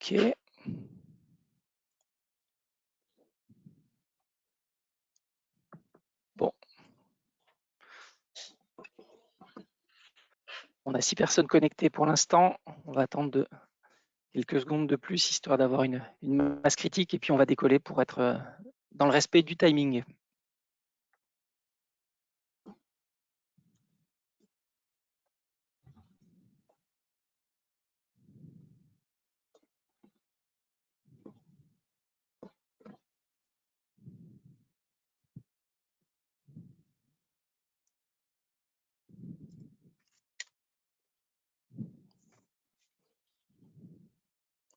OK. Bon. On a 6 personnes connectées pour l'instant. On va attendre quelques secondes de plus, histoire d'avoir une masse critique, et puis on va décoller pour être dans le respect du timing.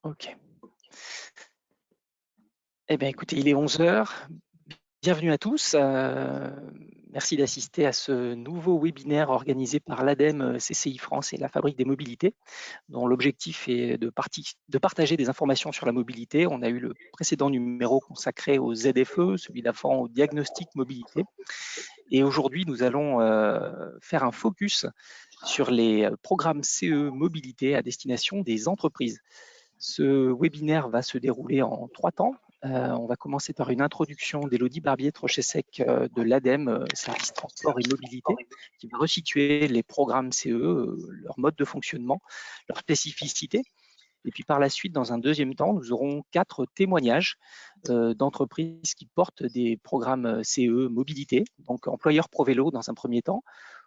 OK. Eh bien, écoutez, il est 11 h. Bienvenue à tous. Merci d'assister à ce nouveau webinaire organisé par l'ADEME, CCI France et la Fabrique des Mobilités, dont l'objectif est de partager des informations sur la mobilité. On a eu le précédent numéro consacré au ZFE, celui d'avant au diagnostic mobilité. Et aujourd'hui, nous allons faire un focus sur les programmes CE Mobilité à destination des entreprises. Ce webinaire va se dérouler en 3 temps. On va commencer par une introduction d'Élodie Barbier-Trochesec de l'ADEME, Service Transport et Mobilité, qui va resituer les programmes CE, leur mode de fonctionnement, leurs spécificités. Et puis par la suite, dans un deuxième temps, nous aurons 4 témoignages d'entreprises qui portent des programmes CE Mobilité, donc employeur ProVélo dans un premier temps,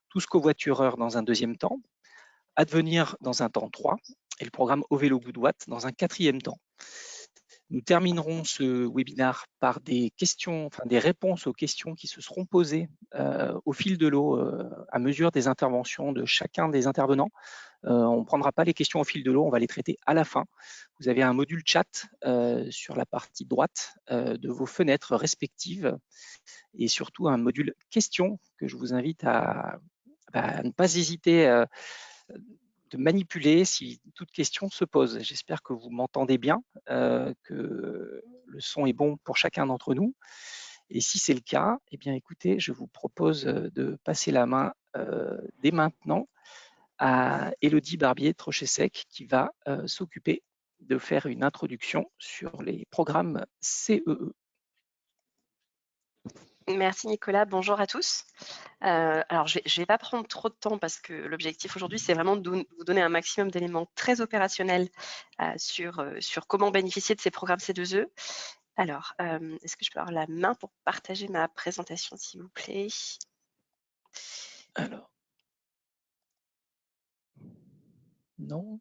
Tous Covoitureurs dans un deuxième temps, Advenir dans un temps 3 et le programme Au Vélo Good Watt dans un quatrième temps. Nous terminerons ce webinaire par des questions, des réponses aux questions qui se seront posées au fil de l'eau à mesure des interventions de chacun des intervenants. On ne prendra pas les questions au fil de l'eau, on va les traiter à la fin. Vous avez un module chat sur la partie droite de vos fenêtres respectives et surtout un module questions que je vous invite à ne pas hésiter de manipuler si toute question se pose. J'espère que vous m'entendez bien, que le son est bon pour chacun d'entre nous. Et si c'est le cas, eh bien écoutez, je vous propose de passer la main dès maintenant à Élodie Barbier-Trochesec qui va s'occuper de faire une introduction sur les programmes CEE. Merci Nicolas, bonjour à tous. Alors je vais pas prendre trop de temps parce que l'objectif aujourd'hui c'est vraiment de vous donner un maximum d'éléments très opérationnels sur comment bénéficier de ces programmes C2E. Alors, est-ce que je peux avoir la main pour partager ma présentation s'il vous plaît? Alors, non,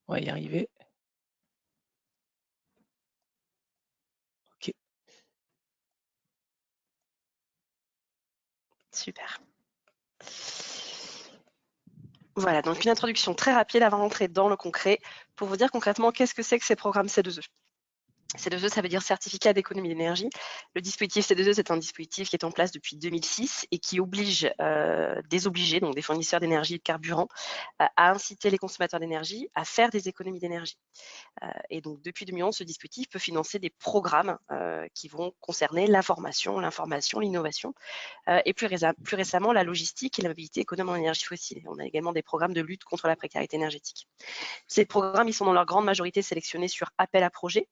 on va y arriver. Ok. Super. Voilà, donc une introduction très rapide avant d'entrer dans le concret pour vous dire concrètement qu'est-ce que c'est que ces programmes C2E. C2E, ça veut dire certificat d'économie d'énergie. Le dispositif C2E, c'est un dispositif qui est en place depuis 2006 et qui oblige des obligés, donc des fournisseurs d'énergie et de carburant, à inciter les consommateurs d'énergie à faire des économies d'énergie. Et donc, depuis 2011, ce dispositif peut financer des programmes qui vont concerner la formation, l'information, l'innovation et plus récemment, la logistique et la mobilité économe en énergie fossile. On a également des programmes de lutte contre la précarité énergétique. Ces programmes, ils sont dans leur grande majorité sélectionnés sur appel à projet.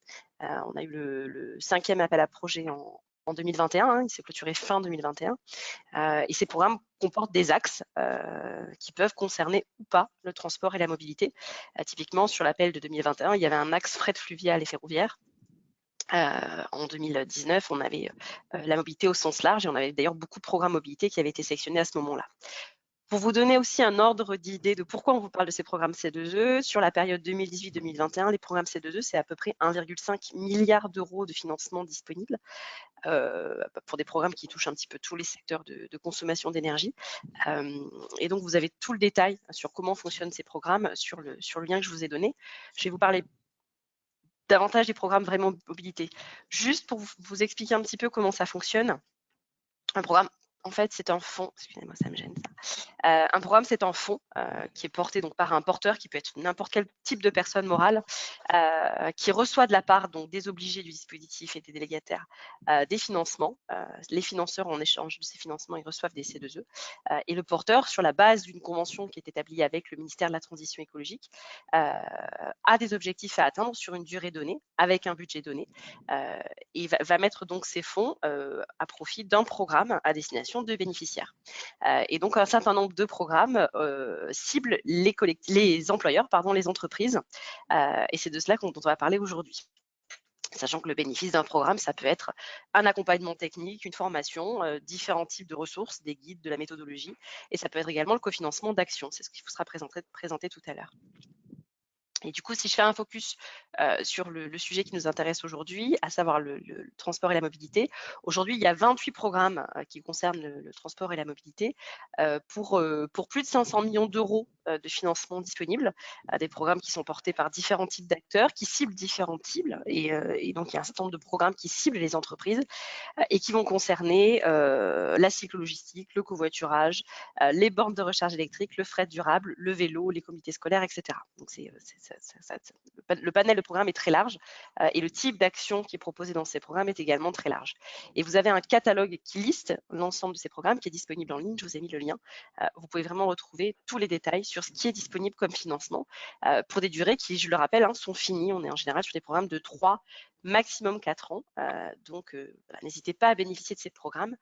On a eu le 5e appel à projet en 2021, il s'est clôturé fin 2021. Et ces programmes comportent des axes qui peuvent concerner ou pas le transport et la mobilité. Typiquement, sur l'appel de 2021, il y avait un axe fret fluvial et ferroviaire. En 2019, on avait la mobilité au sens large et on avait d'ailleurs beaucoup de programmes mobilité qui avaient été sélectionnés à ce moment-là. Pour vous donner aussi un ordre d'idée de pourquoi on vous parle de ces programmes C2E, sur la période 2018-2021, les programmes C2E, c'est à peu près 1,5 milliard d'euros de financement disponible pour des programmes qui touchent un petit peu tous les secteurs de consommation d'énergie. Et donc, vous avez tout le détail sur comment fonctionnent ces programmes sur le lien que je vous ai donné. Je vais vous parler davantage des programmes vraiment mobilité. Juste pour vous expliquer un petit peu comment ça fonctionne. Un programme en fait, c'est un fonds, excusez-moi, ça me gêne ça. Un programme, c'est un fonds qui est porté donc par un porteur qui peut être n'importe quel type de personne morale qui reçoit de la part donc des obligés du dispositif et des délégataires des financements. Les financeurs, en échange de ces financements, ils reçoivent des C2E. Et le porteur, sur la base d'une convention qui est établie avec le ministère de la Transition écologique, a des objectifs à atteindre sur une durée donnée, avec un budget donné, et va mettre donc ces fonds à profit d'un programme à destination de bénéficiaires. Et donc, un certain nombre de programmes ciblent les employeurs, les entreprises, et c'est de cela dont on va parler aujourd'hui. Sachant que le bénéfice d'un programme, ça peut être un accompagnement technique, une formation, différents types de ressources, des guides, de la méthodologie, et ça peut être également le cofinancement d'actions. C'est ce qui vous sera présenté tout à l'heure. Et du coup, si je fais un focus sur le sujet qui nous intéresse aujourd'hui, à savoir le transport et la mobilité, aujourd'hui, il y a 28 programmes qui concernent le transport et la mobilité pour plus de 500 millions d'euros de financement disponibles, des programmes qui sont portés par différents types d'acteurs, qui ciblent différents cibles, et donc il y a un certain nombre de programmes qui ciblent les entreprises et qui vont concerner la cyclo-logistique, le covoiturage, les bornes de recharge électrique, le fret durable, le vélo, les comités scolaires, etc. Donc le panel de programmes est très large et le type d'action qui est proposé dans ces programmes est également très large. Et vous avez un catalogue qui liste l'ensemble de ces programmes qui est disponible en ligne. Je vous ai mis le lien. Vous pouvez vraiment retrouver tous les détails sur ce qui est disponible comme financement pour des durées qui, je le rappelle, sont finies. On est en général sur des programmes de 3, maximum 4 ans. Donc, voilà, n'hésitez pas à bénéficier de ces programmes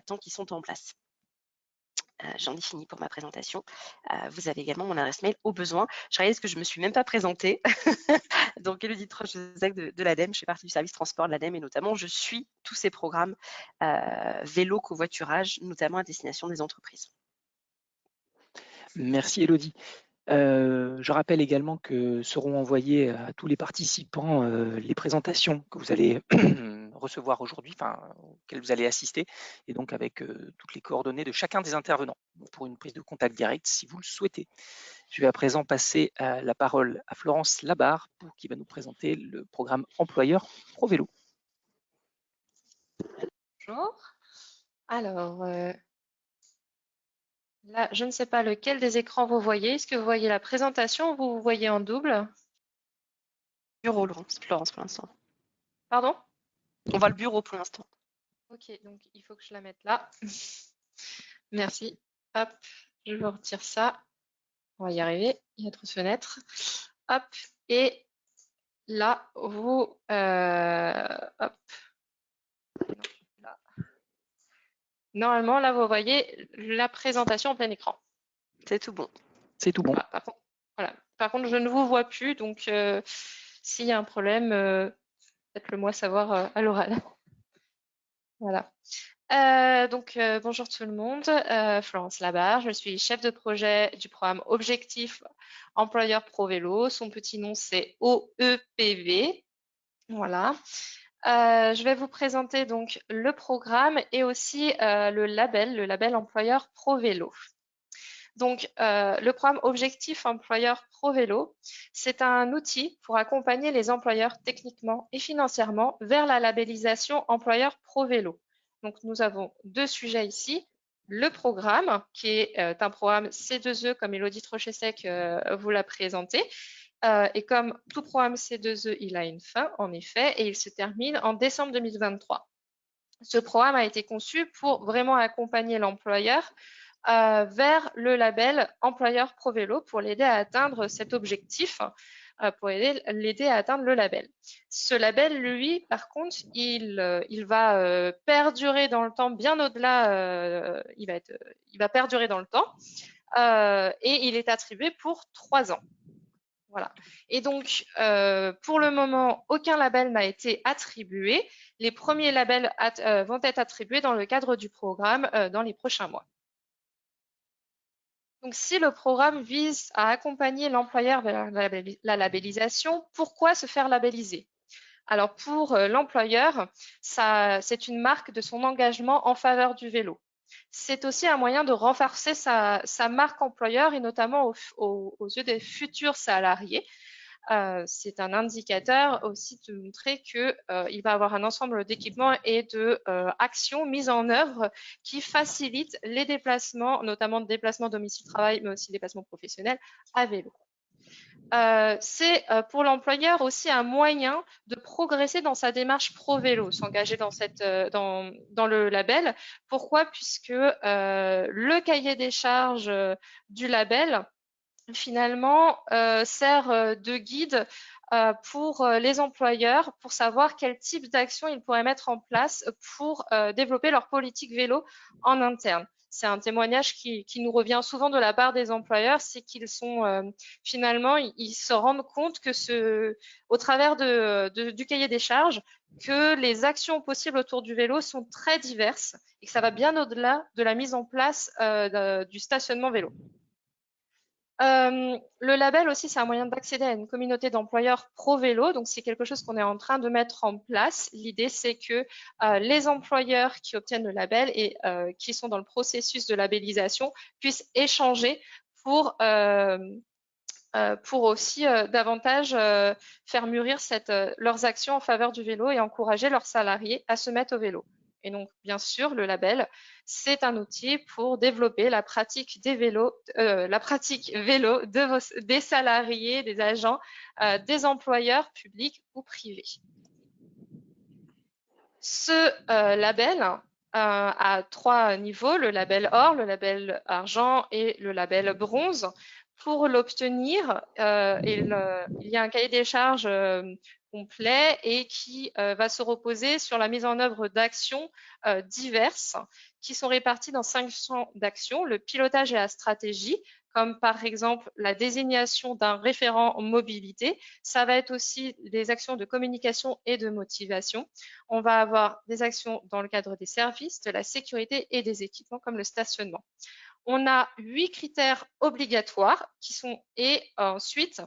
tant qu'ils sont en place. J'en ai fini pour ma présentation. Vous avez également mon adresse mail au besoin. Je réalise que je ne me suis même pas présentée. Donc, Élodie Trochezec de l'ADEME, je fais partie du service transport de l'ADEME et notamment, je suis tous ces programmes vélo, covoiturage, notamment à destination des entreprises. Merci Élodie. Je rappelle également que seront envoyées à tous les participants les présentations que vous allez recevoir aujourd'hui, auxquelles vous allez assister, et donc avec toutes les coordonnées de chacun des intervenants pour une prise de contact directe si vous le souhaitez. Je vais à présent passer la parole à Florence Labarre qui va nous présenter le programme employeur ProVélo. Bonjour. Alors, là, je ne sais pas lequel des écrans vous voyez. Est-ce que vous voyez la présentation ou vous voyez en double? Bureau, Florence, pour l'instant. Pardon? On voit le bureau pour l'instant. Ok, donc il faut que je la mette là. Merci. Hop, je retire ça. On va y arriver. Il y a trop de fenêtres. Hop, et là, vous... hop. Là. Normalement, là, vous voyez la présentation en plein écran. C'est tout bon. C'est tout bon. Par contre, je ne vous vois plus, donc s'il y a un problème, faites-le moi savoir à l'oral. Voilà. Bonjour tout le monde, Florence Labarre, je suis chef de projet du programme Objectif Employeur ProVélo. Son petit nom, c'est OEPV. Voilà. Je vais vous présenter donc le programme et aussi le label Employeur ProVélo. Donc, le programme Objectif Employeur ProVélo, c'est un outil pour accompagner les employeurs techniquement et financièrement vers la labellisation Employeur ProVélo. Donc, nous avons deux sujets ici. Le programme, qui est un programme C2E, comme Élodie Trochezec vous l'a présenté. Et comme tout programme C2E, il a une fin, en effet, et il se termine en décembre 2023. Ce programme a été conçu pour vraiment accompagner l'employeur vers le label Employeur ProVélo pour l'aider à atteindre cet objectif, pour l'aider à atteindre le label. Ce label, lui, par contre, il va perdurer dans le temps, bien au-delà, il va perdurer dans le temps, et il est attribué pour 3 ans. Voilà. Et donc, pour le moment, aucun label n'a été attribué. Les premiers labels vont être attribués dans le cadre du programme dans les prochains mois. Donc, si le programme vise à accompagner l'employeur vers la labellisation, pourquoi se faire labelliser? Alors, pour l'employeur, c'est une marque de son engagement en faveur du vélo. C'est aussi un moyen de renforcer sa marque employeur et notamment aux yeux des futurs salariés. c'est un indicateur aussi de montrer qu'il va avoir un ensemble d'équipements et d'actions mises en œuvre qui facilitent les déplacements, notamment de déplacements domicile-travail, mais aussi déplacements professionnels à vélo. C'est pour l'employeur aussi un moyen de progresser dans sa démarche pro-vélo, s'engager dans le label. Pourquoi? Puisque le cahier des charges du label, finalement, sert de guide pour les employeurs pour savoir quel type d'action ils pourraient mettre en place pour développer leur politique vélo en interne. C'est un témoignage qui nous revient souvent de la part des employeurs, c'est qu'ils sont finalement, ils se rendent compte que au travers du cahier des charges, que les actions possibles autour du vélo sont très diverses et que ça va bien au-delà de la mise en place du stationnement vélo. Le label aussi, c'est un moyen d'accéder à une communauté d'employeurs pro-vélo. Donc, c'est quelque chose qu'on est en train de mettre en place. L'idée, c'est que les employeurs qui obtiennent le label et qui sont dans le processus de labellisation puissent échanger pour aussi davantage faire mûrir leurs actions en faveur du vélo et encourager leurs salariés à se mettre au vélo. Et donc, bien sûr, le label, c'est un outil pour développer la pratique des vélos, la pratique vélo des salariés, des agents, des employeurs publics ou privés. Ce label a 3 niveaux, le label or, le label argent et le label bronze. Pour l'obtenir, il y a un cahier des charges complet et qui va se reposer sur la mise en œuvre d'actions diverses qui sont réparties dans 5 champs d'actions, le pilotage et la stratégie, comme par exemple la désignation d'un référent mobilité. Ça va être aussi des actions de communication et de motivation. On va avoir des actions dans le cadre des services, de la sécurité et des équipements comme le stationnement. On a 8 critères obligatoires et ensuite,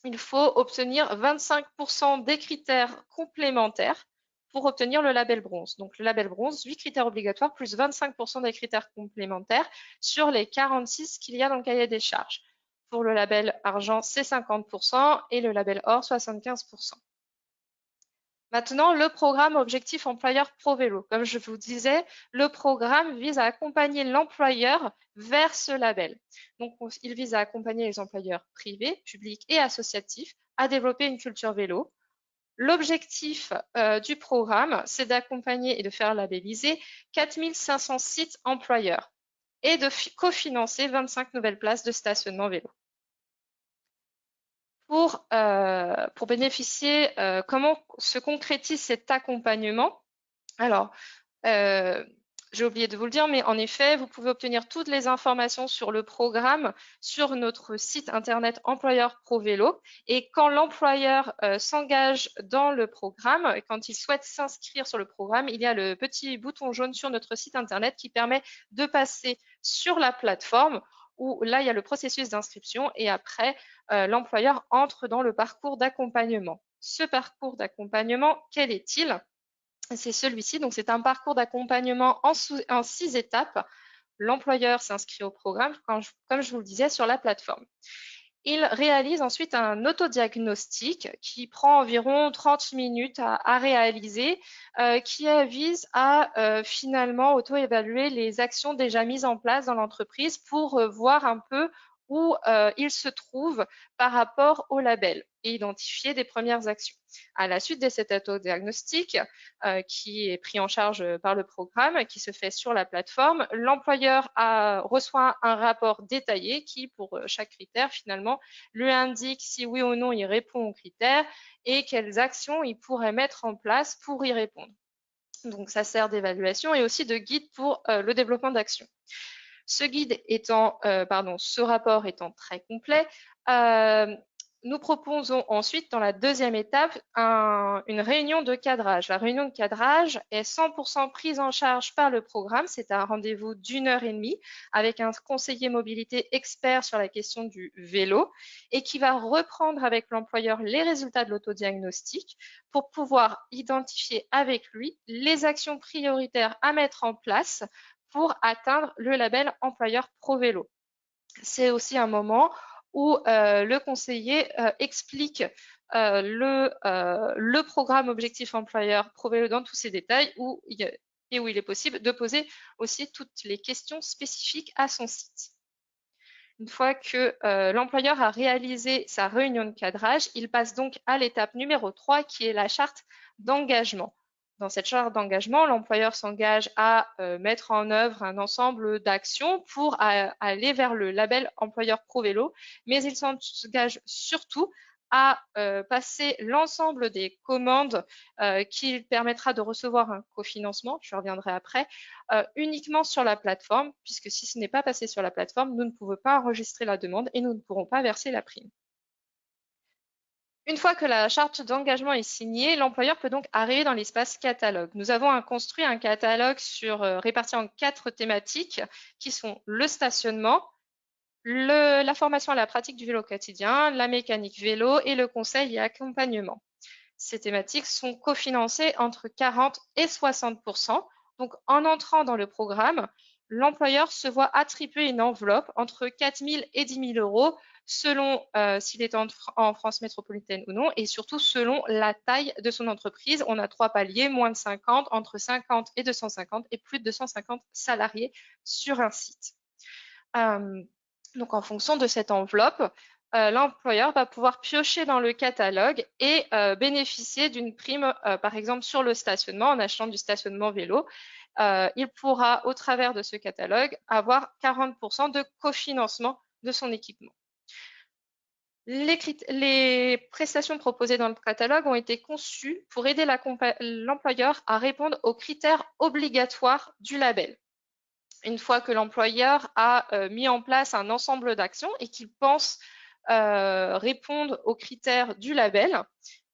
il faut obtenir 25% des critères complémentaires pour obtenir le label bronze. Donc, le label bronze, 8 critères obligatoires plus 25% des critères complémentaires sur les 46 qu'il y a dans le cahier des charges. Pour le label argent, c'est 50% et le label or, 75%. Maintenant, le programme Objectif Employeur Pro Vélo. Comme je vous disais, le programme vise à accompagner l'employeur vers ce label. Donc, il vise à accompagner les employeurs privés, publics et associatifs à développer une culture vélo. L'objectif du programme, c'est d'accompagner et de faire labelliser 4500 sites employeurs et de cofinancer 25 nouvelles places de stationnement vélo. Pour bénéficier, comment se concrétise cet accompagnement? Alors, j'ai oublié de vous le dire, mais en effet, vous pouvez obtenir toutes les informations sur le programme sur notre site internet Employeur Pro Vélo. Et quand l'employeur s'engage dans le programme, quand il souhaite s'inscrire sur le programme, il y a le petit bouton jaune sur notre site internet qui permet de passer sur la plateforme où là, il y a le processus d'inscription et après, l'employeur entre dans le parcours d'accompagnement. Ce parcours d'accompagnement, quel est-il? C'est celui-ci. Donc, c'est un parcours d'accompagnement en 6 étapes. L'employeur s'inscrit au programme, comme je vous le disais, sur la plateforme. Il réalise ensuite un autodiagnostic qui prend environ 30 minutes à réaliser, qui vise à finalement auto-évaluer les actions déjà mises en place dans l'entreprise pour voir un peu où il se trouve par rapport au label et identifier des premières actions. À la suite de cet autodiagnostic qui est pris en charge par le programme, qui se fait sur la plateforme, l'employeur reçoit un rapport détaillé qui, pour chaque critère, finalement, lui indique si oui ou non il répond aux critères et quelles actions il pourrait mettre en place pour y répondre. Donc, ça sert d'évaluation et aussi de guide pour le développement d'actions. Ce rapport étant très complet, nous proposons ensuite, dans la deuxième étape, une réunion de cadrage. La réunion de cadrage est 100% prise en charge par le programme. C'est un rendez-vous d'1h30 avec un conseiller mobilité expert sur la question du vélo et qui va reprendre avec l'employeur les résultats de l'autodiagnostic pour pouvoir identifier avec lui les actions prioritaires à mettre en place pour atteindre le label employeur pro vélo. C'est aussi un moment où le conseiller explique le programme objectif employeur Pro-Vélo dans tous ses détails et où il est possible de poser aussi toutes les questions spécifiques à son site. Une fois que l'employeur a réalisé sa réunion de cadrage, il passe donc à l'étape numéro 3 qui est la charte d'engagement. Dans cette charte d'engagement, l'employeur s'engage à mettre en œuvre un ensemble d'actions pour aller vers le label employeur Pro-Vélo, mais il s'engage surtout à passer l'ensemble des commandes qui permettra de recevoir un cofinancement, je reviendrai après, uniquement sur la plateforme, puisque si ce n'est pas passé sur la plateforme, nous ne pouvons pas enregistrer la demande et nous ne pourrons pas verser la prime. Une fois que la charte d'engagement est signée, l'employeur peut donc arriver dans l'espace catalogue. Nous avons construit un catalogue réparti en 4 thématiques qui sont le stationnement, la formation à la pratique du vélo quotidien, la mécanique vélo et le conseil et accompagnement. Ces thématiques sont cofinancées entre 40 et 60%. Donc, en entrant dans le programme, l'employeur se voit attribuer une enveloppe entre 4 000 et 10 000 euros selon s'il est en France métropolitaine ou non, et surtout selon la taille de son entreprise. On a 3 paliers, moins de 50, entre 50 et 250 et plus de 250 salariés sur un site. Donc, en fonction de cette enveloppe, l'employeur va pouvoir piocher dans le catalogue et bénéficier d'une prime, par exemple, sur le stationnement, en achetant du stationnement vélo. Il pourra, au travers de ce catalogue, avoir 40% de cofinancement de son équipement. Les prestations proposées dans le catalogue ont été conçues pour aider l'employeur à répondre aux critères obligatoires du label. Une fois que l'employeur a mis en place un ensemble d'actions et qu'il pense répondre aux critères du label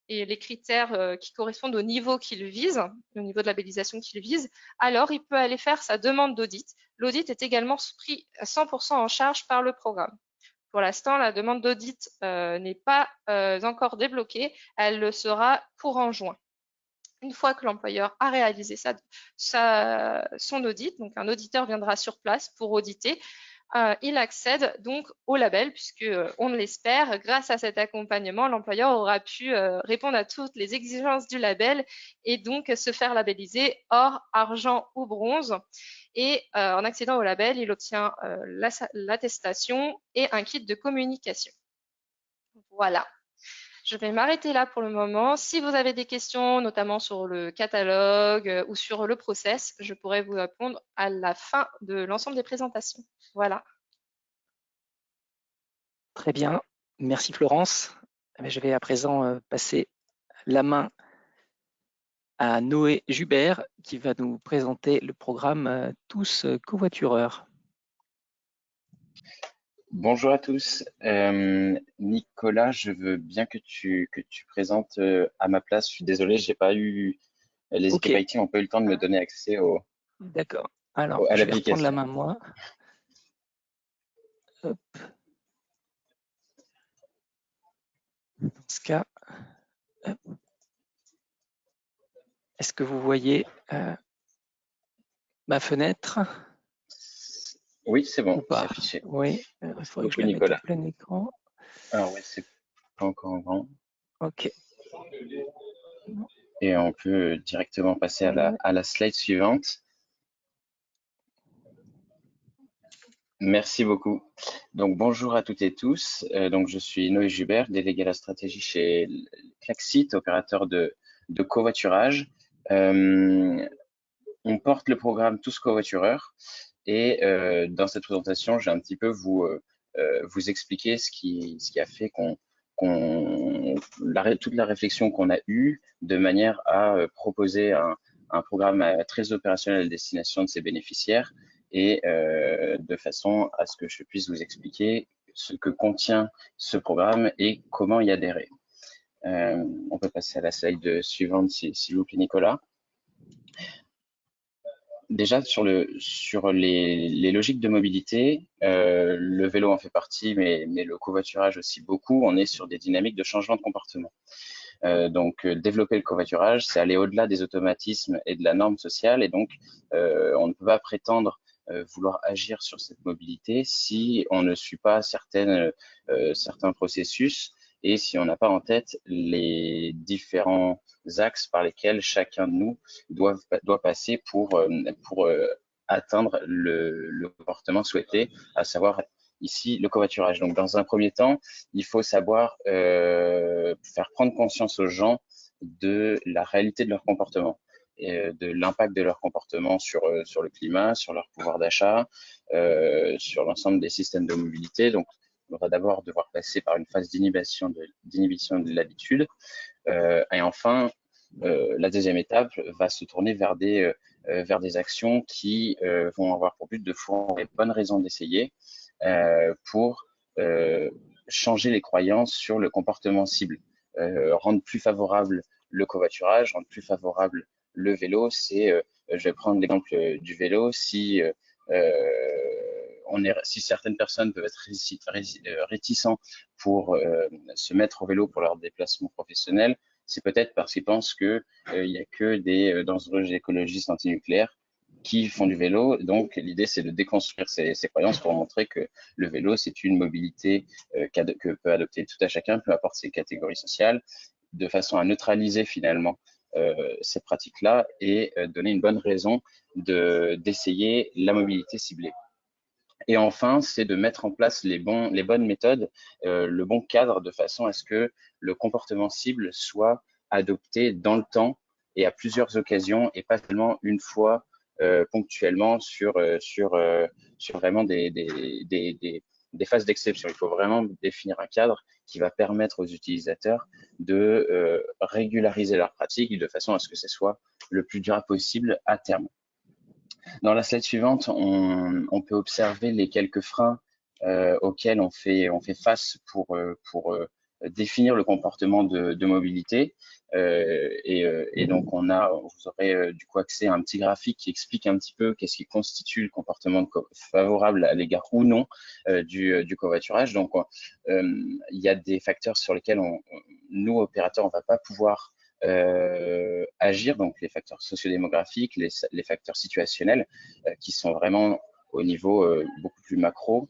et les critères qui correspondent au niveau qu'il vise, au niveau de labellisation qu'il vise, alors il peut aller faire sa demande d'audit. L'audit est également pris 100% en charge par le programme. Pour l'instant, la demande d'audit n'est pas encore débloquée, elle le sera courant juin. Une fois que l'employeur a réalisé son audit, donc un auditeur viendra sur place pour auditer, il accède donc au label puisque, on l'espère, grâce à cet accompagnement, l'employeur aura pu répondre à toutes les exigences du label et donc se faire labelliser or, argent ou bronze. Et en accédant au label, il obtient l'attestation et un kit de communication. Voilà. Je vais m'arrêter là pour le moment. Si vous avez des questions, notamment sur le catalogue ou sur le process, je pourrai vous répondre à la fin de l'ensemble des présentations. Voilà. Très bien. Merci Florence. Je vais à présent passer la main à Noé Jubert qui va nous présenter le programme Tous covoitureurs. Bonjour à tous. Nicolas, je veux bien que tu présentes à ma place. Je suis désolé, j'ai pas eu les équipes IT n'ont pas eu le temps de me donner accès D'accord. Alors, je vais reprendre la main moi. Hop. Dans ce cas, est-ce que vous voyez ma fenêtre? Oui, c'est bon, c'est affiché. Oui, il faudrait que je la mette en plein écran. Alors oui, c'est pas encore en grand. Ok. Et on peut directement passer à la slide suivante. Merci beaucoup. Donc bonjour à toutes et tous. Donc je suis Noé Jubert, délégué à la stratégie chez Klaxit, opérateur de covoiturage. On porte le programme Tous covoitureurs et dans cette présentation, j'ai un petit peu vous expliquer ce qui a fait toute la réflexion qu'on a eue de manière à proposer un programme très opérationnel à destination de ses bénéficiaires et de façon à ce que je puisse vous expliquer ce que contient ce programme et comment y adhérer. On peut passer à la slide suivante, s'il vous plaît, Nicolas. Déjà, sur les logiques de mobilité, le vélo en fait partie, mais le covoiturage aussi beaucoup. On est sur des dynamiques de changement de comportement. Donc, développer le covoiturage, c'est aller au-delà des automatismes et de la norme sociale. Et donc, on ne peut pas prétendre vouloir agir sur cette mobilité si on ne suit pas certains processus et si on n'a pas en tête les différents axes par lesquels chacun de nous doit passer pour atteindre le comportement souhaité, à savoir ici le covoiturage. Donc dans un premier temps, il faut savoir faire prendre conscience aux gens de la réalité de leur comportement et de l'impact de leur comportement sur le climat, sur leur pouvoir d'achat, sur l'ensemble des systèmes de mobilité. Donc on va d'abord devoir passer par une phase d'inhibition de l'habitude. Et enfin, la deuxième étape va se tourner vers des actions qui vont avoir pour but de fournir les bonnes raisons d'essayer pour changer les croyances sur le comportement cible, rendre plus favorable le covoiturage, rendre plus favorable le vélo. Je vais prendre l'exemple du vélo. Si certaines personnes peuvent être réticents pour se mettre au vélo pour leur déplacement professionnel, c'est peut-être parce qu'ils pensent qu'il n'y a que des dangereux écologistes antinucléaires qui font du vélo. Donc, l'idée, c'est de déconstruire ces croyances pour montrer que le vélo, c'est une mobilité que peut adopter tout à chacun, peu importe ses catégories sociales, de façon à neutraliser finalement ces pratiques-là et donner une bonne raison d'essayer la mobilité ciblée. Et enfin, c'est de mettre en place les bonnes méthodes, le bon cadre, de façon à ce que le comportement cible soit adopté dans le temps et à plusieurs occasions, et pas seulement une fois ponctuellement sur vraiment des phases d'exception. Il faut vraiment définir un cadre qui va permettre aux utilisateurs de régulariser leur pratique de façon à ce que ce soit le plus durable possible à terme. Dans la slide suivante, on peut observer les quelques freins auxquels on fait face pour définir le comportement de mobilité. Et donc, vous aurez du coup accès à un petit graphique qui explique un petit peu qu'est-ce qui constitue le comportement favorable à l'égard ou non du covoiturage. Donc, il y a des facteurs sur lesquels nous, opérateurs, on ne va pas pouvoir agir, donc les facteurs sociodémographiques, les facteurs situationnels qui sont vraiment au niveau beaucoup plus macro.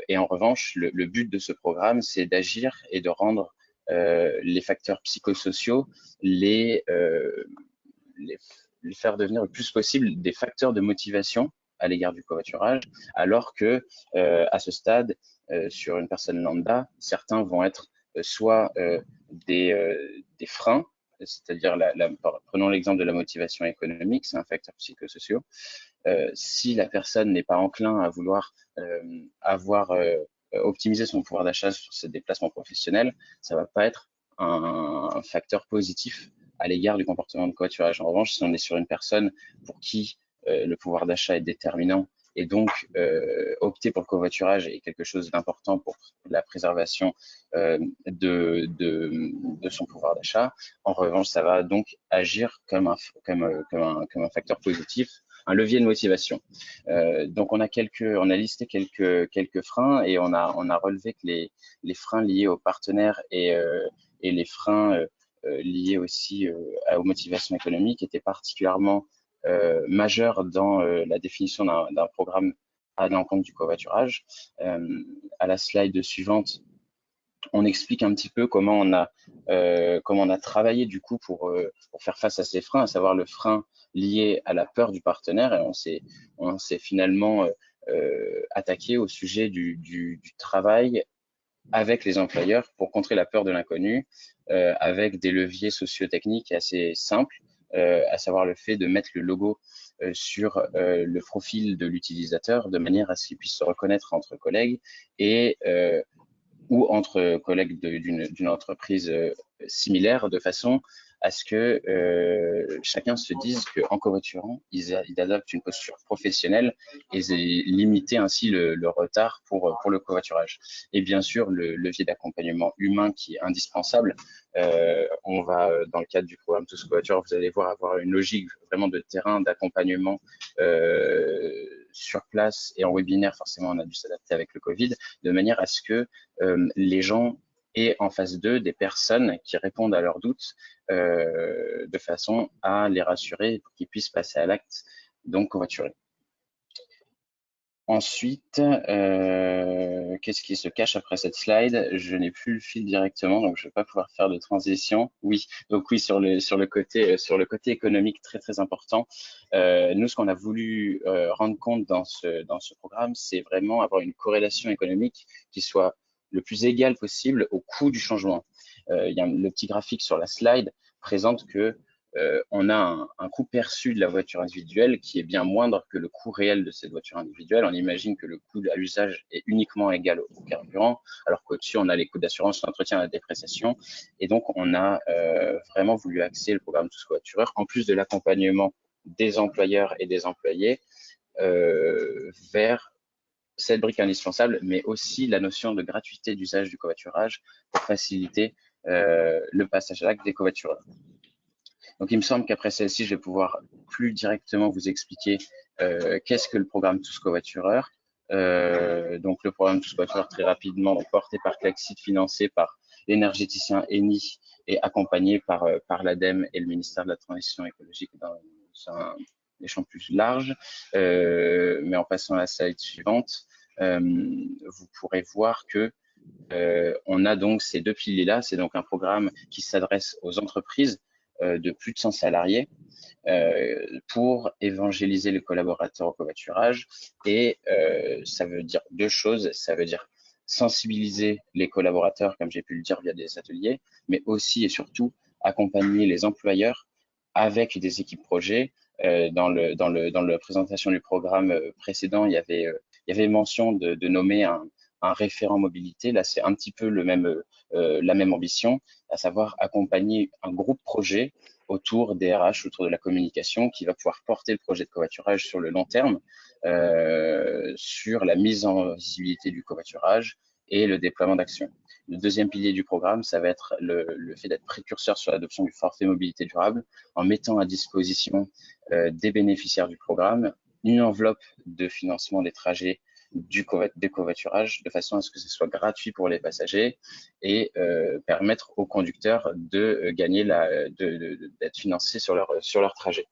Et en revanche, le but de ce programme, c'est d'agir et de rendre les facteurs psychosociaux, les faire devenir le plus possible des facteurs de motivation à l'égard du covoiturage, alors que à ce stade, sur une personne lambda, certains vont être soit des freins, c'est-à-dire prenons l'exemple de la motivation économique, c'est un facteur psychosocial. Si la personne n'est pas enclin à vouloir optimiser son pouvoir d'achat sur ses déplacements professionnels, ça va pas être un facteur positif à l'égard du comportement de covoiturage. En revanche, si on est sur une personne pour qui le pouvoir d'achat est déterminant et donc opter pour le covoiturage est quelque chose d'important pour la préservation de son pouvoir d'achat, en revanche, ça va donc agir comme un facteur positif, un levier de motivation. Donc on a listé quelques freins et on a relevé que les freins liés aux partenaires et les freins liés aussi aux motivations économiques étaient particulièrement majeurs dans la définition d'un programme à l'encontre du covoiturage. À la slide suivante, on explique un petit peu comment on a travaillé du coup pour faire face à ces freins, à savoir le frein lié à la peur du partenaire. Et on s'est finalement attaqué au sujet du travail avec les employeurs pour contrer la peur de l'inconnu, avec des leviers socio-techniques assez simples, à savoir le fait de mettre le logo sur le profil de l'utilisateur de manière à ce qu'il puisse se reconnaître entre collègues et ou entre collègues d'une entreprise similaire, de façon à ce que chacun se dise qu'en covoiturant, ils adoptent une posture professionnelle et limiter ainsi le retard pour le covoiturage. Et bien sûr, le levier d'accompagnement humain qui est indispensable. On va, dans le cadre du programme Tous Covoiture, vous allez voir avoir une logique vraiment de terrain d'accompagnement sur place et en webinaire. Forcément, on a dû s'adapter avec le Covid, de manière à ce que les gens aient en face d'eux des personnes qui répondent à leurs doutes de façon à les rassurer pour qu'ils puissent passer à l'acte, donc covoiturer. Ensuite, qu'est-ce qui se cache après cette slide? Je n'ai plus le fil directement, donc je ne vais pas pouvoir faire de transition. Oui, donc oui, sur le côté économique très très important. Nous, ce qu'on a voulu rendre compte dans ce programme, c'est vraiment avoir une corrélation économique qui soit le plus égale possible au coût du changement. Il y a le petit graphique sur la slide présente que on a un coût perçu de la voiture individuelle qui est bien moindre que le coût réel de cette voiture individuelle. On imagine que le coût à l'usage est uniquement égal au carburant, alors qu'au-dessus, on a les coûts d'assurance, l'entretien, la dépréciation. Et donc, on a vraiment voulu axer le programme Tous Covoitureurs, en plus de l'accompagnement des employeurs et des employés, vers cette brique indispensable, mais aussi la notion de gratuité d'usage du covoiturage pour faciliter le passage à l'acte des covoitureurs. Donc, il me semble qu'après celle-ci, je vais pouvoir plus directement vous expliquer qu'est-ce que le programme Tous Covoitureurs. Donc, le programme Tous Covoitureurs, très rapidement, donc, porté par Klaxit, financé par l'énergéticien Eni et accompagné par l'ADEME et le ministère de la Transition écologique dans un champ plus large. Mais en passant à la slide suivante, vous pourrez voir que on a donc ces deux piliers-là. C'est donc un programme qui s'adresse aux entreprises de plus de 100 salariés pour évangéliser les collaborateurs au covoiturage. Et ça veut dire deux choses. Ça veut dire sensibiliser les collaborateurs, comme j'ai pu le dire, via des ateliers, mais aussi et surtout accompagner les employeurs avec des équipes projets. Dans la présentation du programme précédent, il y avait mention de nommer un référent mobilité. Là, c'est un petit peu la même ambition, à savoir accompagner un groupe projet autour des RH, autour de la communication, qui va pouvoir porter le projet de covoiturage sur le long terme, sur la mise en visibilité du covoiturage et le déploiement d'actions. Le deuxième pilier du programme, ça va être le fait d'être précurseur sur l'adoption du forfait mobilité durable, en mettant à disposition des bénéficiaires du programme une enveloppe de financement des trajets des covoiturages de façon à ce que ce soit gratuit pour les passagers et permettre aux conducteurs de gagner d'être financés sur leur trajet.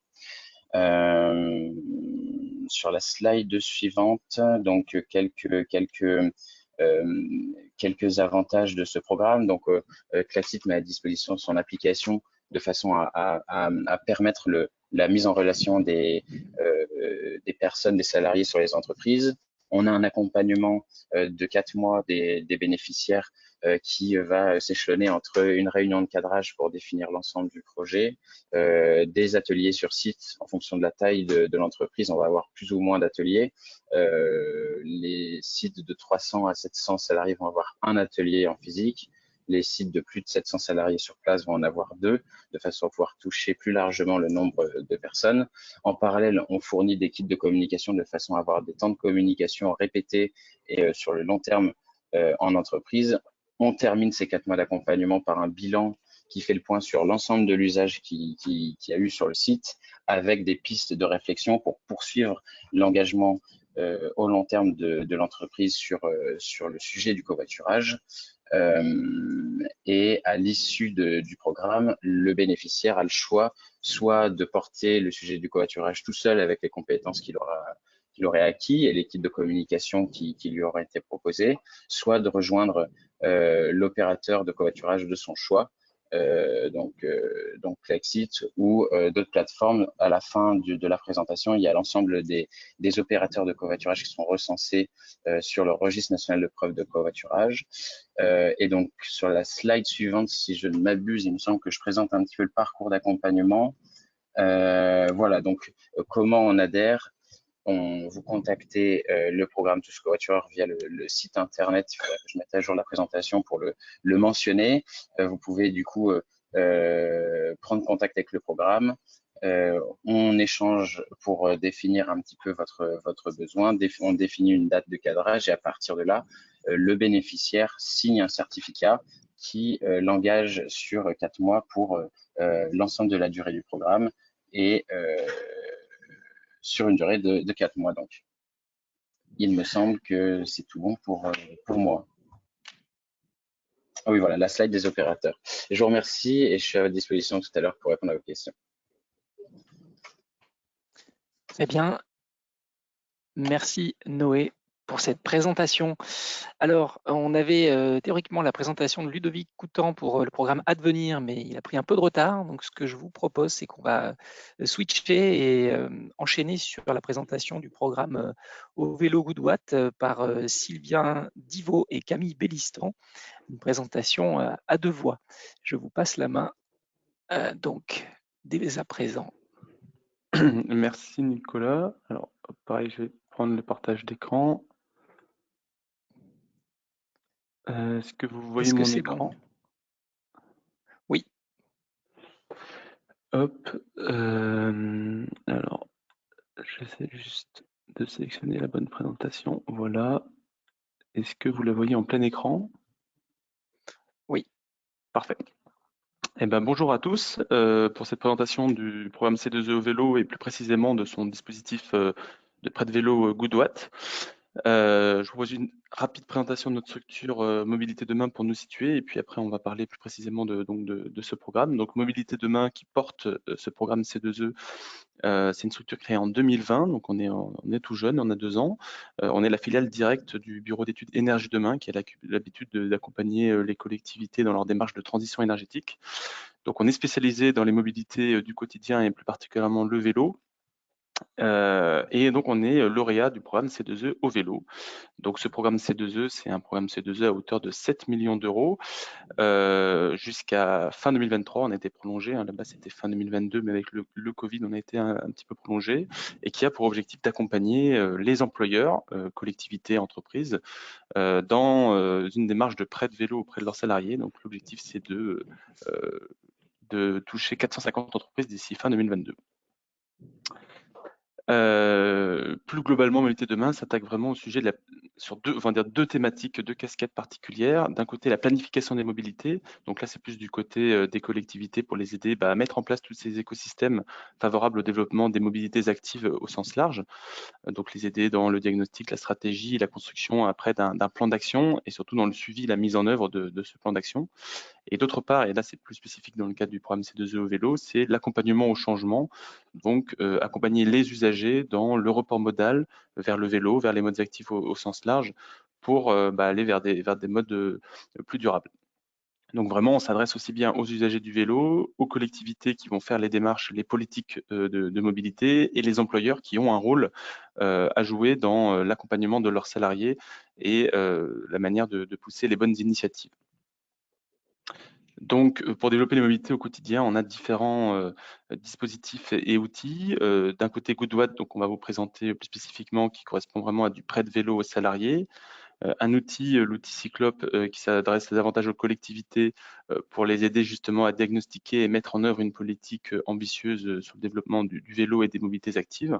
Sur la slide suivante, donc quelques avantages de ce programme. Donc, Klaxit met à disposition son application de façon à permettre la mise en relation des personnes, des salariés sur les entreprises. On a un accompagnement de 4 mois des bénéficiaires qui va s'échelonner entre une réunion de cadrage pour définir l'ensemble du projet, des ateliers sur site en fonction de la taille de l'entreprise. On va avoir plus ou moins d'ateliers. Les sites de 300 à 700 salariés vont avoir un atelier en physique. Les sites de plus de 700 salariés sur place vont en avoir 2, de façon à pouvoir toucher plus largement le nombre de personnes. En parallèle, on fournit des kits de communication de façon à avoir des temps de communication répétés et sur le long terme en entreprise. On termine ces 4 mois d'accompagnement par un bilan qui fait le point sur l'ensemble de l'usage qu'il y a eu sur le site, avec des pistes de réflexion pour poursuivre l'engagement au long terme de l'entreprise sur le sujet du covoiturage. Et à l'issue du programme, le bénéficiaire a le choix soit de porter le sujet du covoiturage tout seul avec les compétences qu'il aurait acquis et l'équipe de communication qui lui aurait été proposée, soit de rejoindre l'opérateur de covoiturage de son choix, donc Klaxit ou d'autres plateformes. À la fin de la présentation, il y a l'ensemble des opérateurs de covoiturage qui sont recensés sur le registre national de preuves de covoiturage. Et donc, sur la slide suivante, si je ne m'abuse, il me semble que je présente un petit peu le parcours d'accompagnement. Voilà, donc comment on adhère. Vous contactez le programme Tous Covoitureurs via le site internet. Il faudrait que je mette à jour la présentation pour le mentionner. Vous pouvez du coup prendre contact avec le programme. On échange pour définir un petit peu votre besoin. On définit une date de cadrage et à partir de là, le bénéficiaire signe un certificat qui l'engage sur 4 mois pour l'ensemble de la durée du programme et sur une durée de 4 mois. Donc, il me semble que c'est tout bon pour moi. Ah oui, voilà, la slide des opérateurs. Je vous remercie et je suis à votre disposition tout à l'heure pour répondre à vos questions. Très bien. Merci Noé pour cette présentation. Alors, on avait théoriquement la présentation de Ludovic Coutan pour le programme Advenir, mais il a pris un peu de retard. Donc, ce que je vous propose, c'est qu'on va switcher et enchaîner sur la présentation du programme Au vélo Goodwatt par Sylvain Divot et Camille Bellistan, une présentation à deux voix. Je vous passe la main donc dès à présent. Merci Nicolas. Alors, pareil, je vais prendre le partage d'écran. Est-ce que vous voyez mon écran? Bon? Oui. Hop. Alors, j'essaie juste de sélectionner la bonne présentation. Voilà. Est-ce que vous la voyez en plein écran? Oui. Parfait. Eh ben, bonjour à tous pour cette présentation du programme C2E au vélo et plus précisément de son dispositif de prêt de vélo Goodwatt. Je vous propose une rapide présentation de notre structure Mobilité Demain pour nous situer et puis après on va parler plus précisément de ce programme. Donc Mobilité Demain qui porte ce programme C2E, c'est une structure créée en 2020, donc on est tout jeune, on a 2 ans. On est la filiale directe du bureau d'études Énergie Demain qui a l'habitude d'accompagner les collectivités dans leur démarche de transition énergétique. Donc on est spécialisé dans les mobilités du quotidien et plus particulièrement le vélo. Et donc on est lauréat du programme C2E au vélo. Donc ce programme C2E, c'est un programme C2E à hauteur de 7 millions d'euros jusqu'à fin 2023. On a été prolongé, hein, là-bas c'était fin 2022, mais avec le Covid, on a été un petit peu prolongé, et qui a pour objectif d'accompagner les employeurs, collectivités, entreprises, dans une démarche de prêt de vélo auprès de leurs salariés. Donc l'objectif, c'est de toucher 450 entreprises d'ici fin 2022. Plus globalement, Mobilité Demain s'attaque vraiment au sujet sur deux thématiques, deux casquettes particulières. D'un côté, la planification des mobilités. Donc là, c'est plus du côté des collectivités pour les aider à mettre en place tous ces écosystèmes favorables au développement des mobilités actives au sens large. Donc les aider dans le diagnostic, la stratégie, la construction après d'un plan d'action et surtout dans le suivi, la mise en œuvre de ce plan d'action. Et d'autre part, et là c'est plus spécifique dans le cadre du programme C2E au vélo, c'est l'accompagnement au changement, donc accompagner les usagers dans le report modal vers le vélo, vers les modes actifs au sens large, pour aller vers des modes plus durables. Donc vraiment, on s'adresse aussi bien aux usagers du vélo, aux collectivités qui vont faire les démarches, les politiques de mobilité et les employeurs qui ont un rôle à jouer dans l'accompagnement de leurs salariés et la manière de pousser les bonnes initiatives. Donc, pour développer les mobilités au quotidien, on a différents dispositifs et outils. D'un côté, Goodwatt, donc on va vous présenter plus spécifiquement, qui correspond vraiment à du prêt de vélo aux salariés. Un outil, l'outil Cyclope, qui s'adresse davantage aux collectivités pour les aider justement à diagnostiquer et mettre en œuvre une politique ambitieuse sur le développement du vélo et des mobilités actives.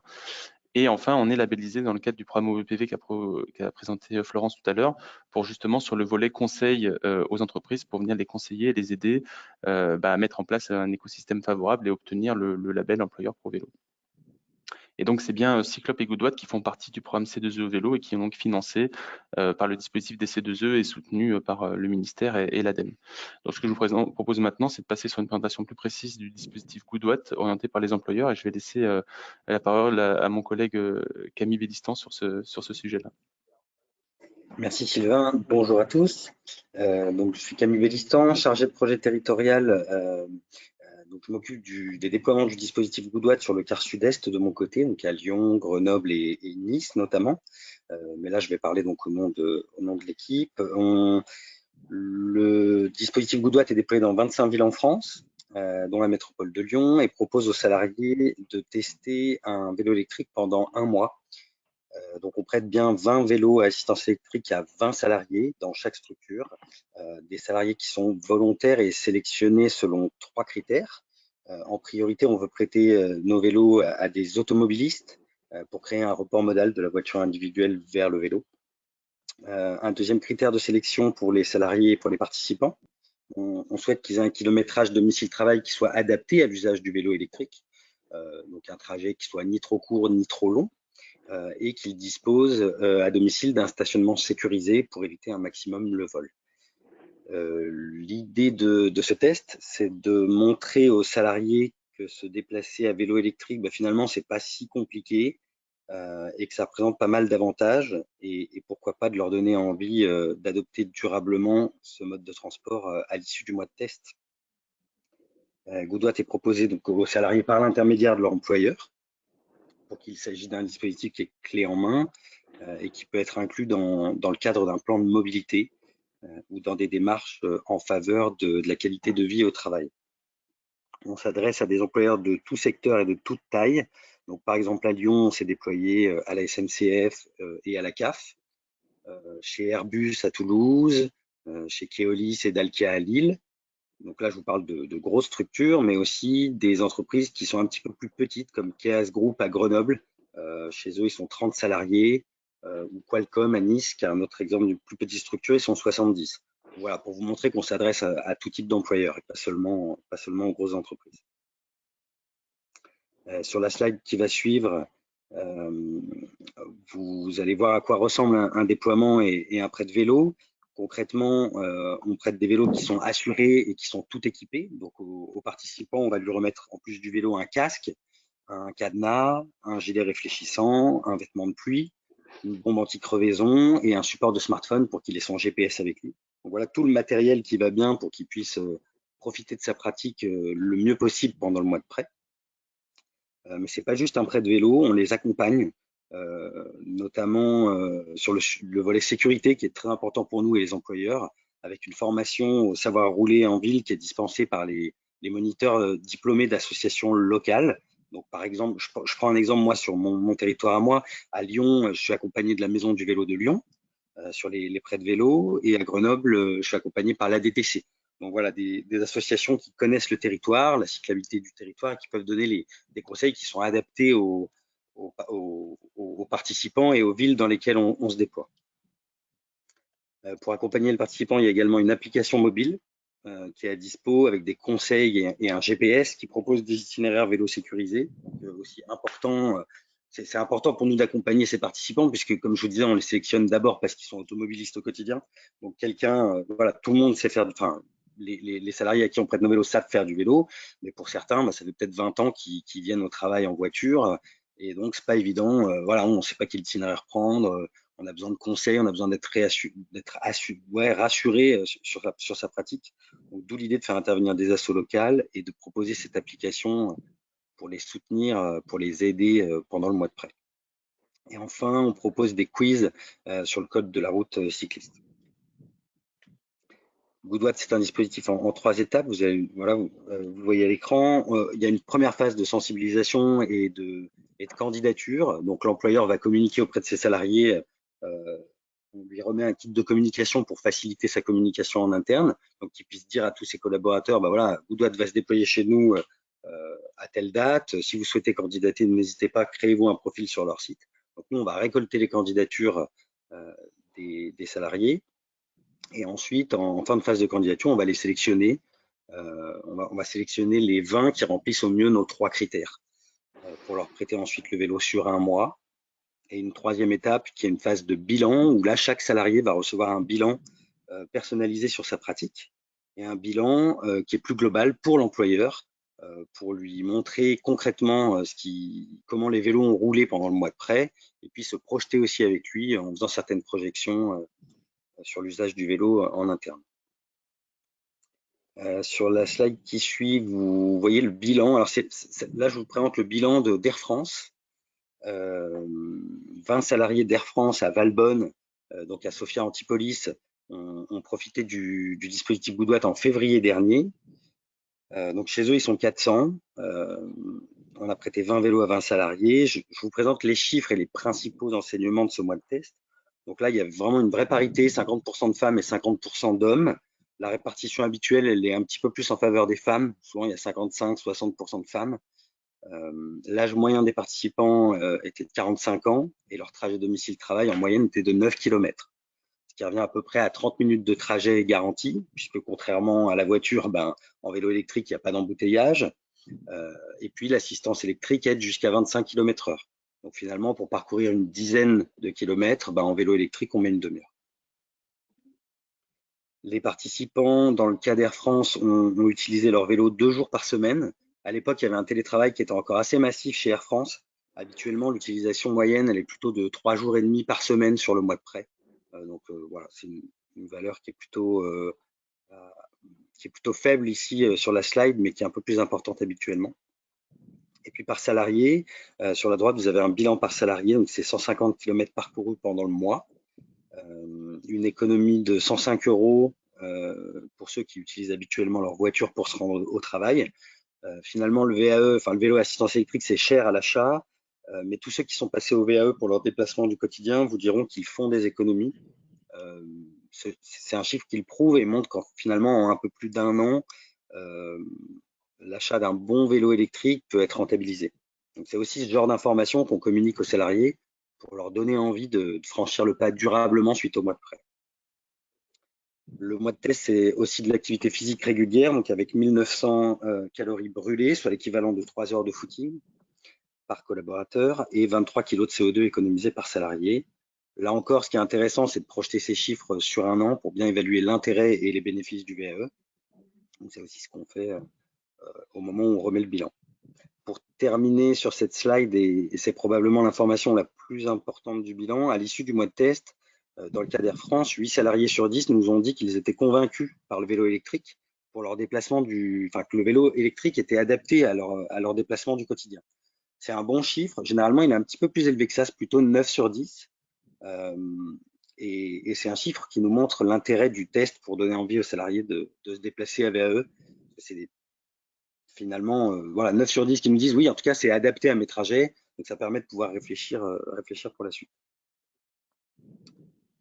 Et enfin, on est labellisé dans le cadre du programme OEPV qu'a présenté Florence tout à l'heure, pour justement sur le volet conseil aux entreprises, pour venir les conseiller et les aider à mettre en place un écosystème favorable et obtenir le label employeur pro vélo. Et donc, c'est bien Cyclope et Goodwatt qui font partie du programme C2E au vélo et qui est donc financé par le dispositif des C2E et soutenu par le ministère et l'ADEME. Donc, ce que je vous propose maintenant, c'est de passer sur une présentation plus précise du dispositif Goodwatt orienté par les employeurs, et je vais laisser la parole à mon collègue Camille Bellistan sur ce sujet-là. Merci Sylvain, bonjour à tous. Donc, je suis Camille Bellistan, chargé de projet territorial. Donc, je m'occupe des déploiements du dispositif Goodwatt sur le quart sud-est de mon côté, donc à Lyon, Grenoble et Nice notamment. Mais là, je vais parler donc au nom de l'équipe. Le dispositif Goodwatt est déployé dans 25 villes en France, dont la métropole de Lyon, et propose aux salariés de tester un vélo électrique pendant 1 mois. Donc, on prête bien 20 vélos à assistance électrique à 20 salariés dans chaque structure. Des salariés qui sont volontaires et sélectionnés selon 3 critères. En priorité, on veut prêter nos vélos à des automobilistes pour créer un report modal de la voiture individuelle vers le vélo. Un deuxième critère de sélection pour les salariés et pour les participants. On souhaite qu'ils aient un kilométrage domicile-travail qui soit adapté à l'usage du vélo électrique. Donc, un trajet qui soit ni trop court ni trop long. Et qu'ils disposent à domicile d'un stationnement sécurisé pour éviter un maximum le vol. L'idée de ce test, c'est de montrer aux salariés que se déplacer à vélo électrique, finalement, c'est pas si compliqué et que ça représente pas mal d'avantages et pourquoi pas de leur donner envie d'adopter durablement ce mode de transport à l'issue du mois de test. Goodwatt est proposé donc aux salariés par l'intermédiaire de leur employeur, pour qu'il s'agisse d'un dispositif qui est clé en main et qui peut être inclus dans le cadre d'un plan de mobilité ou dans des démarches en faveur de la qualité de vie au travail. On s'adresse à des employeurs de tout secteur et de toute taille. Donc, par exemple, à Lyon, on s'est déployé à la SNCF et à la CAF, chez Airbus à Toulouse, chez Keolis et Dalkia à Lille. Donc là, je vous parle de grosses structures, mais aussi des entreprises qui sont un petit peu plus petites, comme Keas Group à Grenoble. Chez eux, ils sont 30 salariés, ou Qualcomm à Nice, qui est un autre exemple d'une plus petite structure, ils sont 70. Voilà, pour vous montrer qu'on s'adresse à tout type d'employeurs et pas seulement aux grosses entreprises. Sur la slide qui va suivre, vous allez voir à quoi ressemble un déploiement et un prêt de vélo. Concrètement, on prête des vélos qui sont assurés et qui sont tout équipés. Donc, aux participants, on va lui remettre en plus du vélo un casque, un cadenas, un gilet réfléchissant, un vêtement de pluie, une bombe anti-crevaison et un support de smartphone pour qu'il ait son GPS avec lui. Donc, voilà tout le matériel qui va bien pour qu'il puisse profiter de sa pratique le mieux possible pendant le mois de prêt. Mais c'est pas juste un prêt de vélo, on les accompagne, notamment sur le volet sécurité qui est très important pour nous et les employeurs, avec une formation au savoir rouler en ville qui est dispensée par les moniteurs diplômés d'associations locales. Donc, par exemple, je prends un exemple, moi, sur mon territoire à moi. À Lyon, je suis accompagné de la Maison du vélo de Lyon sur les prêts de vélo, et à Grenoble, je suis accompagné par l'ADTC. Donc voilà, des associations qui connaissent le territoire, la cyclabilité du territoire, et qui peuvent donner des conseils qui sont adaptés aux participants et aux villes dans lesquelles on se déploie. Pour accompagner le participant, il y a également une application mobile qui est à dispo avec des conseils et un GPS qui propose des itinéraires vélo sécurisés. Donc, aussi important, c'est important pour nous d'accompagner ces participants puisque, comme je vous disais, on les sélectionne d'abord parce qu'ils sont automobilistes au quotidien. Donc quelqu'un, voilà, tout le monde sait faire, enfin, les salariés à qui on prête nos vélos savent faire du vélo, mais pour certains, ça fait peut-être 20 ans qu'ils viennent au travail en voiture et donc c'est pas évident. Voilà, on ne sait pas quel itinéraire prendre. On a besoin de conseils, on a besoin d'être rassuré sur sa pratique. D'où l'idée de faire intervenir des assos locales et de proposer cette application pour les soutenir, pour les aider pendant le mois de prêt. Et enfin, on propose des quiz sur le code de la route cycliste. Goodwatt, c'est un dispositif en 3 étapes. Vous le voyez à l'écran. Il y a une première phase de sensibilisation et de candidature. Donc, l'employeur va communiquer auprès de ses salariés. On lui remet un kit de communication pour faciliter sa communication en interne, donc qu'il puisse dire à tous ses collaborateurs, voilà, Goodwatt va se déployer chez nous à telle date. Si vous souhaitez candidater, n'hésitez pas, créez-vous un profil sur leur site. Donc nous, on va récolter les candidatures des salariés. Et ensuite, en fin de phase de candidature, on va les sélectionner. On va sélectionner les 20 qui remplissent au mieux nos 3 critères pour leur prêter ensuite le vélo sur 1 mois. Et une troisième étape qui est une phase de bilan où là, chaque salarié va recevoir un bilan personnalisé sur sa pratique et un bilan qui est plus global pour l'employeur pour lui montrer concrètement comment les vélos ont roulé pendant le mois de prêt et puis se projeter aussi avec lui en faisant certaines projections sur l'usage du vélo en interne. Sur la slide qui suit, vous voyez le bilan. Alors là, je vous présente le bilan d'Air France. 20 salariés d'Air France à Valbonne, donc à Sophia Antipolis, ont profité du dispositif Goodwatt en février dernier. Donc chez eux, ils sont 400. On a prêté 20 vélos à 20 salariés. Je vous présente les chiffres et les principaux enseignements de ce mois de test. Donc là, il y a vraiment une vraie parité, 50% de femmes et 50% d'hommes. La répartition habituelle, elle est un petit peu plus en faveur des femmes. Souvent, il y a 55-60% de femmes. L'âge moyen des participants était de 45 ans et leur trajet domicile-travail en moyenne était de 9 km, ce qui revient à peu près à 30 minutes de trajet garanti, puisque contrairement à la voiture, en vélo électrique, il n'y a pas d'embouteillage. Et puis l'assistance électrique aide jusqu'à 25 km/h. Donc finalement, pour parcourir une dizaine de kilomètres, en vélo électrique, on met une demi-heure. Les participants, dans le cas d'Air France, ont utilisé leur vélo 2 jours par semaine. À l'époque, il y avait un télétravail qui était encore assez massif chez Air France. Habituellement, l'utilisation moyenne, elle est plutôt de 3 jours et demi par semaine sur le mois de prêt. Donc voilà, c'est une valeur qui est plutôt faible ici sur la slide, mais qui est un peu plus importante habituellement. Et puis par salarié, sur la droite, vous avez un bilan par salarié, donc c'est 150 km parcourus pendant le mois. Une économie de 105 € pour ceux qui utilisent habituellement leur voiture pour se rendre au travail. Finalement, le VAE, enfin le vélo à assistance électrique, c'est cher à l'achat, mais tous ceux qui sont passés au VAE pour leur déplacement du quotidien vous diront qu'ils font des économies. C'est un chiffre qui le prouve et montre qu'en finalement, en un peu plus d'1 an, l'achat d'un bon vélo électrique peut être rentabilisé. Donc c'est aussi ce genre d'informations qu'on communique aux salariés pour leur donner envie de franchir le pas durablement suite au mois de prêt. Le mois de test, c'est aussi de l'activité physique régulière, donc avec 1900 calories brûlées, soit l'équivalent de 3 heures de footing par collaborateur, et 23 kg de CO2 économisés par salarié. Là encore, ce qui est intéressant, c'est de projeter ces chiffres sur 1 an pour bien évaluer l'intérêt et les bénéfices du VAE. C'est aussi ce qu'on fait au moment où on remet le bilan. Pour terminer sur cette slide, et c'est probablement l'information la plus importante du bilan, à l'issue du mois de test, dans le cas d'Air France, 8 salariés sur 10 nous ont dit qu'ils étaient convaincus par le vélo électrique pour leur déplacement que le vélo électrique était adapté à leur déplacement du quotidien. C'est un bon chiffre. Généralement, il est un petit peu plus élevé que ça, c'est plutôt 9 sur 10. Et c'est un chiffre qui nous montre l'intérêt du test pour donner envie aux salariés de se déplacer à VAE. C'est finalement, voilà, 9 sur 10 qui nous disent oui, en tout cas, c'est adapté à mes trajets. Donc, ça permet de pouvoir réfléchir pour la suite.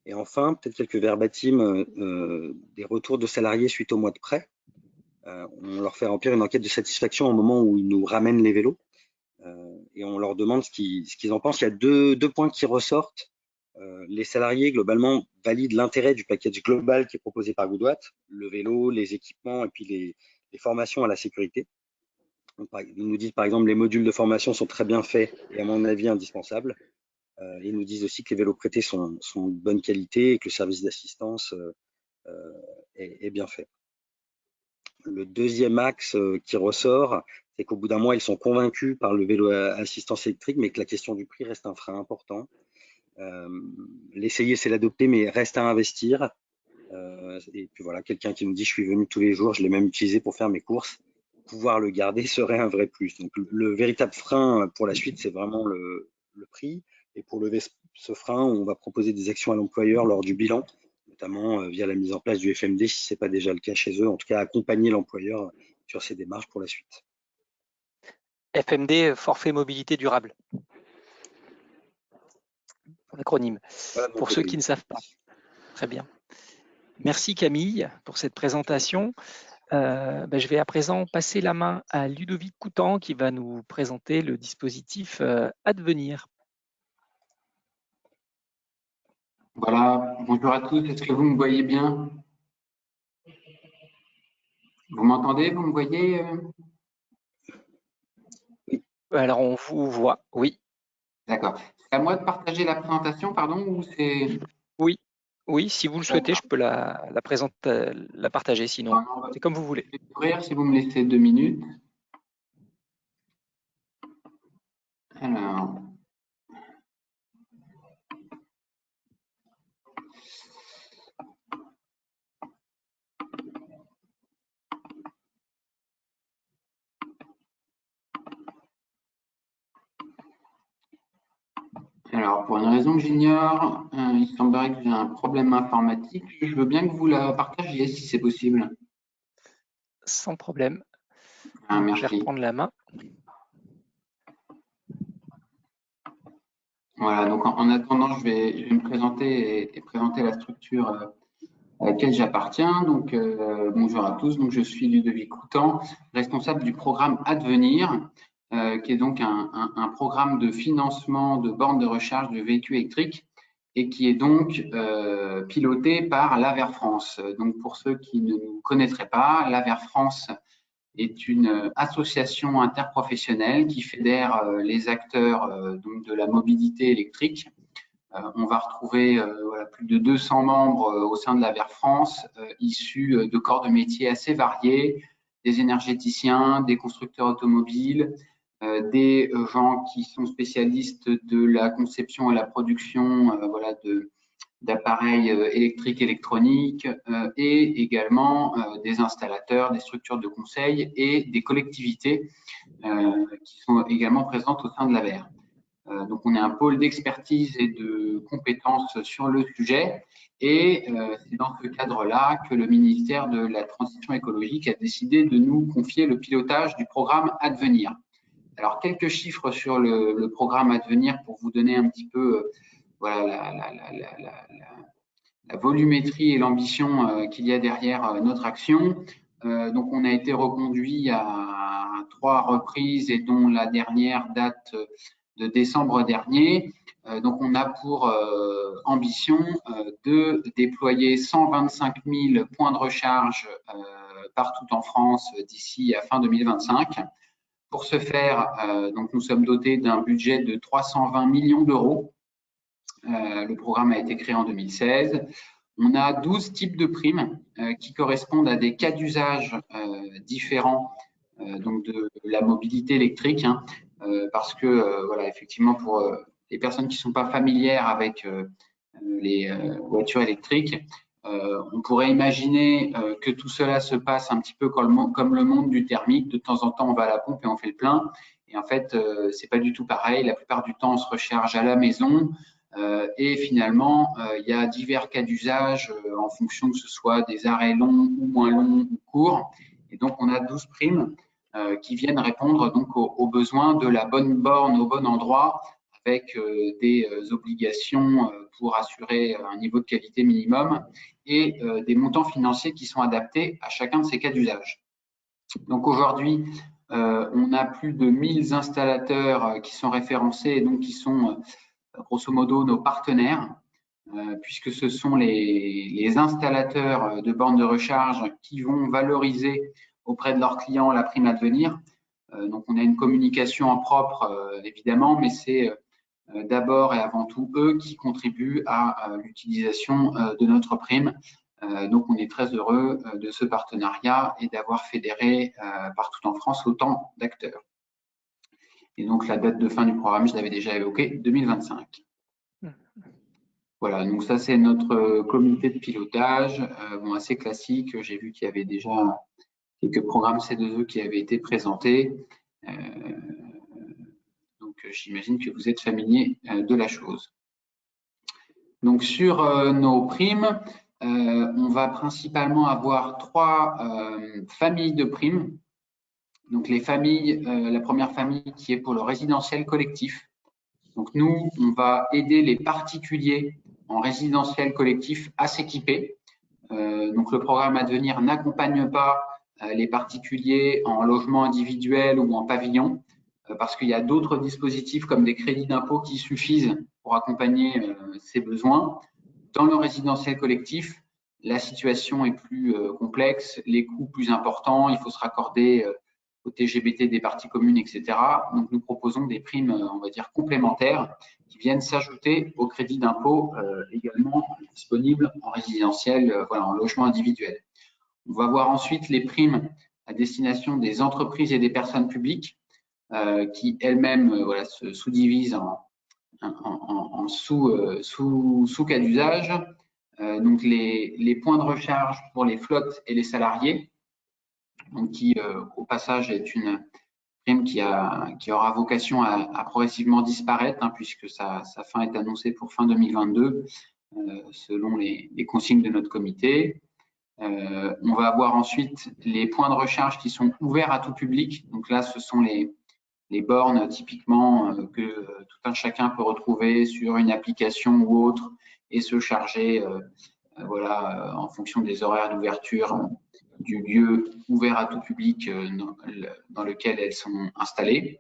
Et enfin, peut-être quelques verbatims des retours de salariés suite au mois de prêt. On leur fait remplir une enquête de satisfaction au moment où ils nous ramènent les vélos. Et on leur demande ce qu'ils en pensent. Il y a deux points qui ressortent. Les salariés, globalement, valident l'intérêt du package global qui est proposé par Goodwatt, le vélo, les équipements et puis les formations à la sécurité. Ils nous disent par exemple les modules de formation sont très bien faits et à mon avis indispensables. Ils nous disent aussi que les vélos prêtés sont de bonne qualité et que le service d'assistance est bien fait. Le deuxième axe qui ressort, c'est qu'au bout d'un mois, ils sont convaincus par le vélo à assistance électrique, mais que la question du prix reste un frein important. L'essayer, c'est l'adopter, mais reste à investir. Et puis voilà, quelqu'un qui nous dit « je suis venu tous les jours, je l'ai même utilisé pour faire mes courses ». Pouvoir le garder serait un vrai plus. Donc le véritable frein pour la suite, c'est vraiment le prix. Et pour lever ce frein, on va proposer des actions à l'employeur lors du bilan, notamment via la mise en place du FMD, si ce n'est pas déjà le cas chez eux, en tout cas accompagner l'employeur sur ces démarches pour la suite. FMD, forfait mobilité durable. L'acronyme, voilà, pour ceux qui ne savent pas. Très bien. Merci Camille pour cette présentation. Je vais à présent passer la main à Ludovic Coutan qui va nous présenter le dispositif Advenir. Voilà, bonjour à tous, est-ce que vous me voyez bien? Vous m'entendez? Vous me voyez? Alors on vous voit, oui. D'accord. C'est à moi de partager la présentation, pardon, ou c'est… Oui, si vous le souhaitez, je peux la partager, sinon c'est comme vous voulez. Je vais ouvrir si vous me laissez 2 minutes. Alors, pour une raison que j'ignore, il semblerait que j'ai un problème informatique. Je veux bien que vous la partagiez si c'est possible. Sans problème. Merci. Je vais reprendre la main. Voilà, donc en attendant, je vais me présenter et présenter la structure à laquelle j'appartiens. Donc, bonjour à tous. Donc, je suis Ludovic Coutan, responsable du programme Advenir, qui est donc un programme de financement de bornes de recharge de véhicules électriques et qui est donc piloté par l'Aver France. Donc, pour ceux qui ne nous connaîtraient pas, l'Aver France est une association interprofessionnelle qui fédère les acteurs donc de la mobilité électrique. On va retrouver plus de 200 membres au sein de l'Aver France, issus de corps de métiers assez variés, des énergéticiens, des constructeurs automobiles, des gens qui sont spécialistes de la conception et la production voilà, d'appareils électriques, électroniques et également des installateurs, des structures de conseil et des collectivités qui sont également présentes au sein de l'AVER. Donc, on est un pôle d'expertise et de compétences sur le sujet et c'est dans ce cadre-là que le ministère de la Transition écologique a décidé de nous confier le pilotage du programme Advenir. Alors, quelques chiffres sur le programme Advenir pour vous donner un petit peu voilà, la volumétrie et l'ambition qu'il y a derrière notre action. Donc, on a été reconduit à 3 reprises et dont la dernière date de décembre dernier. Donc, on a pour ambition de déployer 125 000 points de recharge partout en France d'ici à fin 2025. Pour ce faire, donc nous sommes dotés d'un budget de 320 millions d'euros. Le programme a été créé en 2016. On a 12 types de primes qui correspondent à des cas d'usage différents donc de la mobilité électrique, hein, parce que voilà, effectivement, pour les personnes qui ne sont pas familières avec les voitures électriques, on pourrait imaginer que tout cela se passe un petit peu comme le monde du thermique. De temps en temps, on va à la pompe et on fait le plein. Et en fait, c'est pas du tout pareil. La plupart du temps, on se recharge à la maison. Et finalement, il y a divers cas d'usage en fonction que ce soit des arrêts longs ou moins longs ou courts. Et donc, on a 12 primes qui viennent répondre donc aux besoins de la bonne borne au bon endroit, avec des obligations pour assurer un niveau de qualité minimum et des montants financiers qui sont adaptés à chacun de ces cas d'usage. Donc aujourd'hui, on a plus de 1000 installateurs qui sont référencés et donc qui sont grosso modo nos partenaires, puisque ce sont les installateurs de bornes de recharge qui vont valoriser auprès de leurs clients la prime Advenir. Donc on a une communication en propre évidemment, mais c'est d'abord et avant tout eux qui contribuent à l'utilisation de notre prime. Donc, on est très heureux de ce partenariat et d'avoir fédéré partout en France autant d'acteurs. Et donc, la date de fin du programme, je l'avais déjà évoqué, 2025. Voilà, donc ça, c'est notre comité de pilotage, bon, assez classique. J'ai vu qu'il y avait déjà quelques programmes C2E qui avaient été présentés. Donc, j'imagine que vous êtes familier de la chose. Donc, sur nos primes, on va principalement avoir 3 familles de primes. Donc, les familles, la première famille qui est pour le résidentiel collectif. Donc, nous, on va aider les particuliers en résidentiel collectif à s'équiper. Donc, le programme Advenir n'accompagne pas les particuliers en logement individuel ou en pavillon, parce qu'il y a d'autres dispositifs comme des crédits d'impôt qui suffisent pour accompagner ces besoins. Dans le résidentiel collectif, la situation est plus complexe, les coûts plus importants, il faut se raccorder au TGBT des parties communes, etc. Donc, nous proposons des primes, on va dire, complémentaires qui viennent s'ajouter au crédit d'impôt également disponibles en résidentiel, voilà, en logement individuel. On va voir ensuite les primes à destination des entreprises et des personnes publiques qui elles-mêmes voilà, se sous-divisent en sous-cas d'usage. Donc, les points de recharge pour les flottes et les salariés, donc qui, au passage, est une prime qui aura vocation à progressivement disparaître, hein, puisque sa fin est annoncée pour fin 2022, selon les consignes de notre comité. On va avoir ensuite les points de recharge qui sont ouverts à tout public. Donc là, ce sont les bornes typiquement que tout un chacun peut retrouver sur une application ou autre et se charger voilà, en fonction des horaires d'ouverture du lieu ouvert à tout public dans lequel elles sont installées.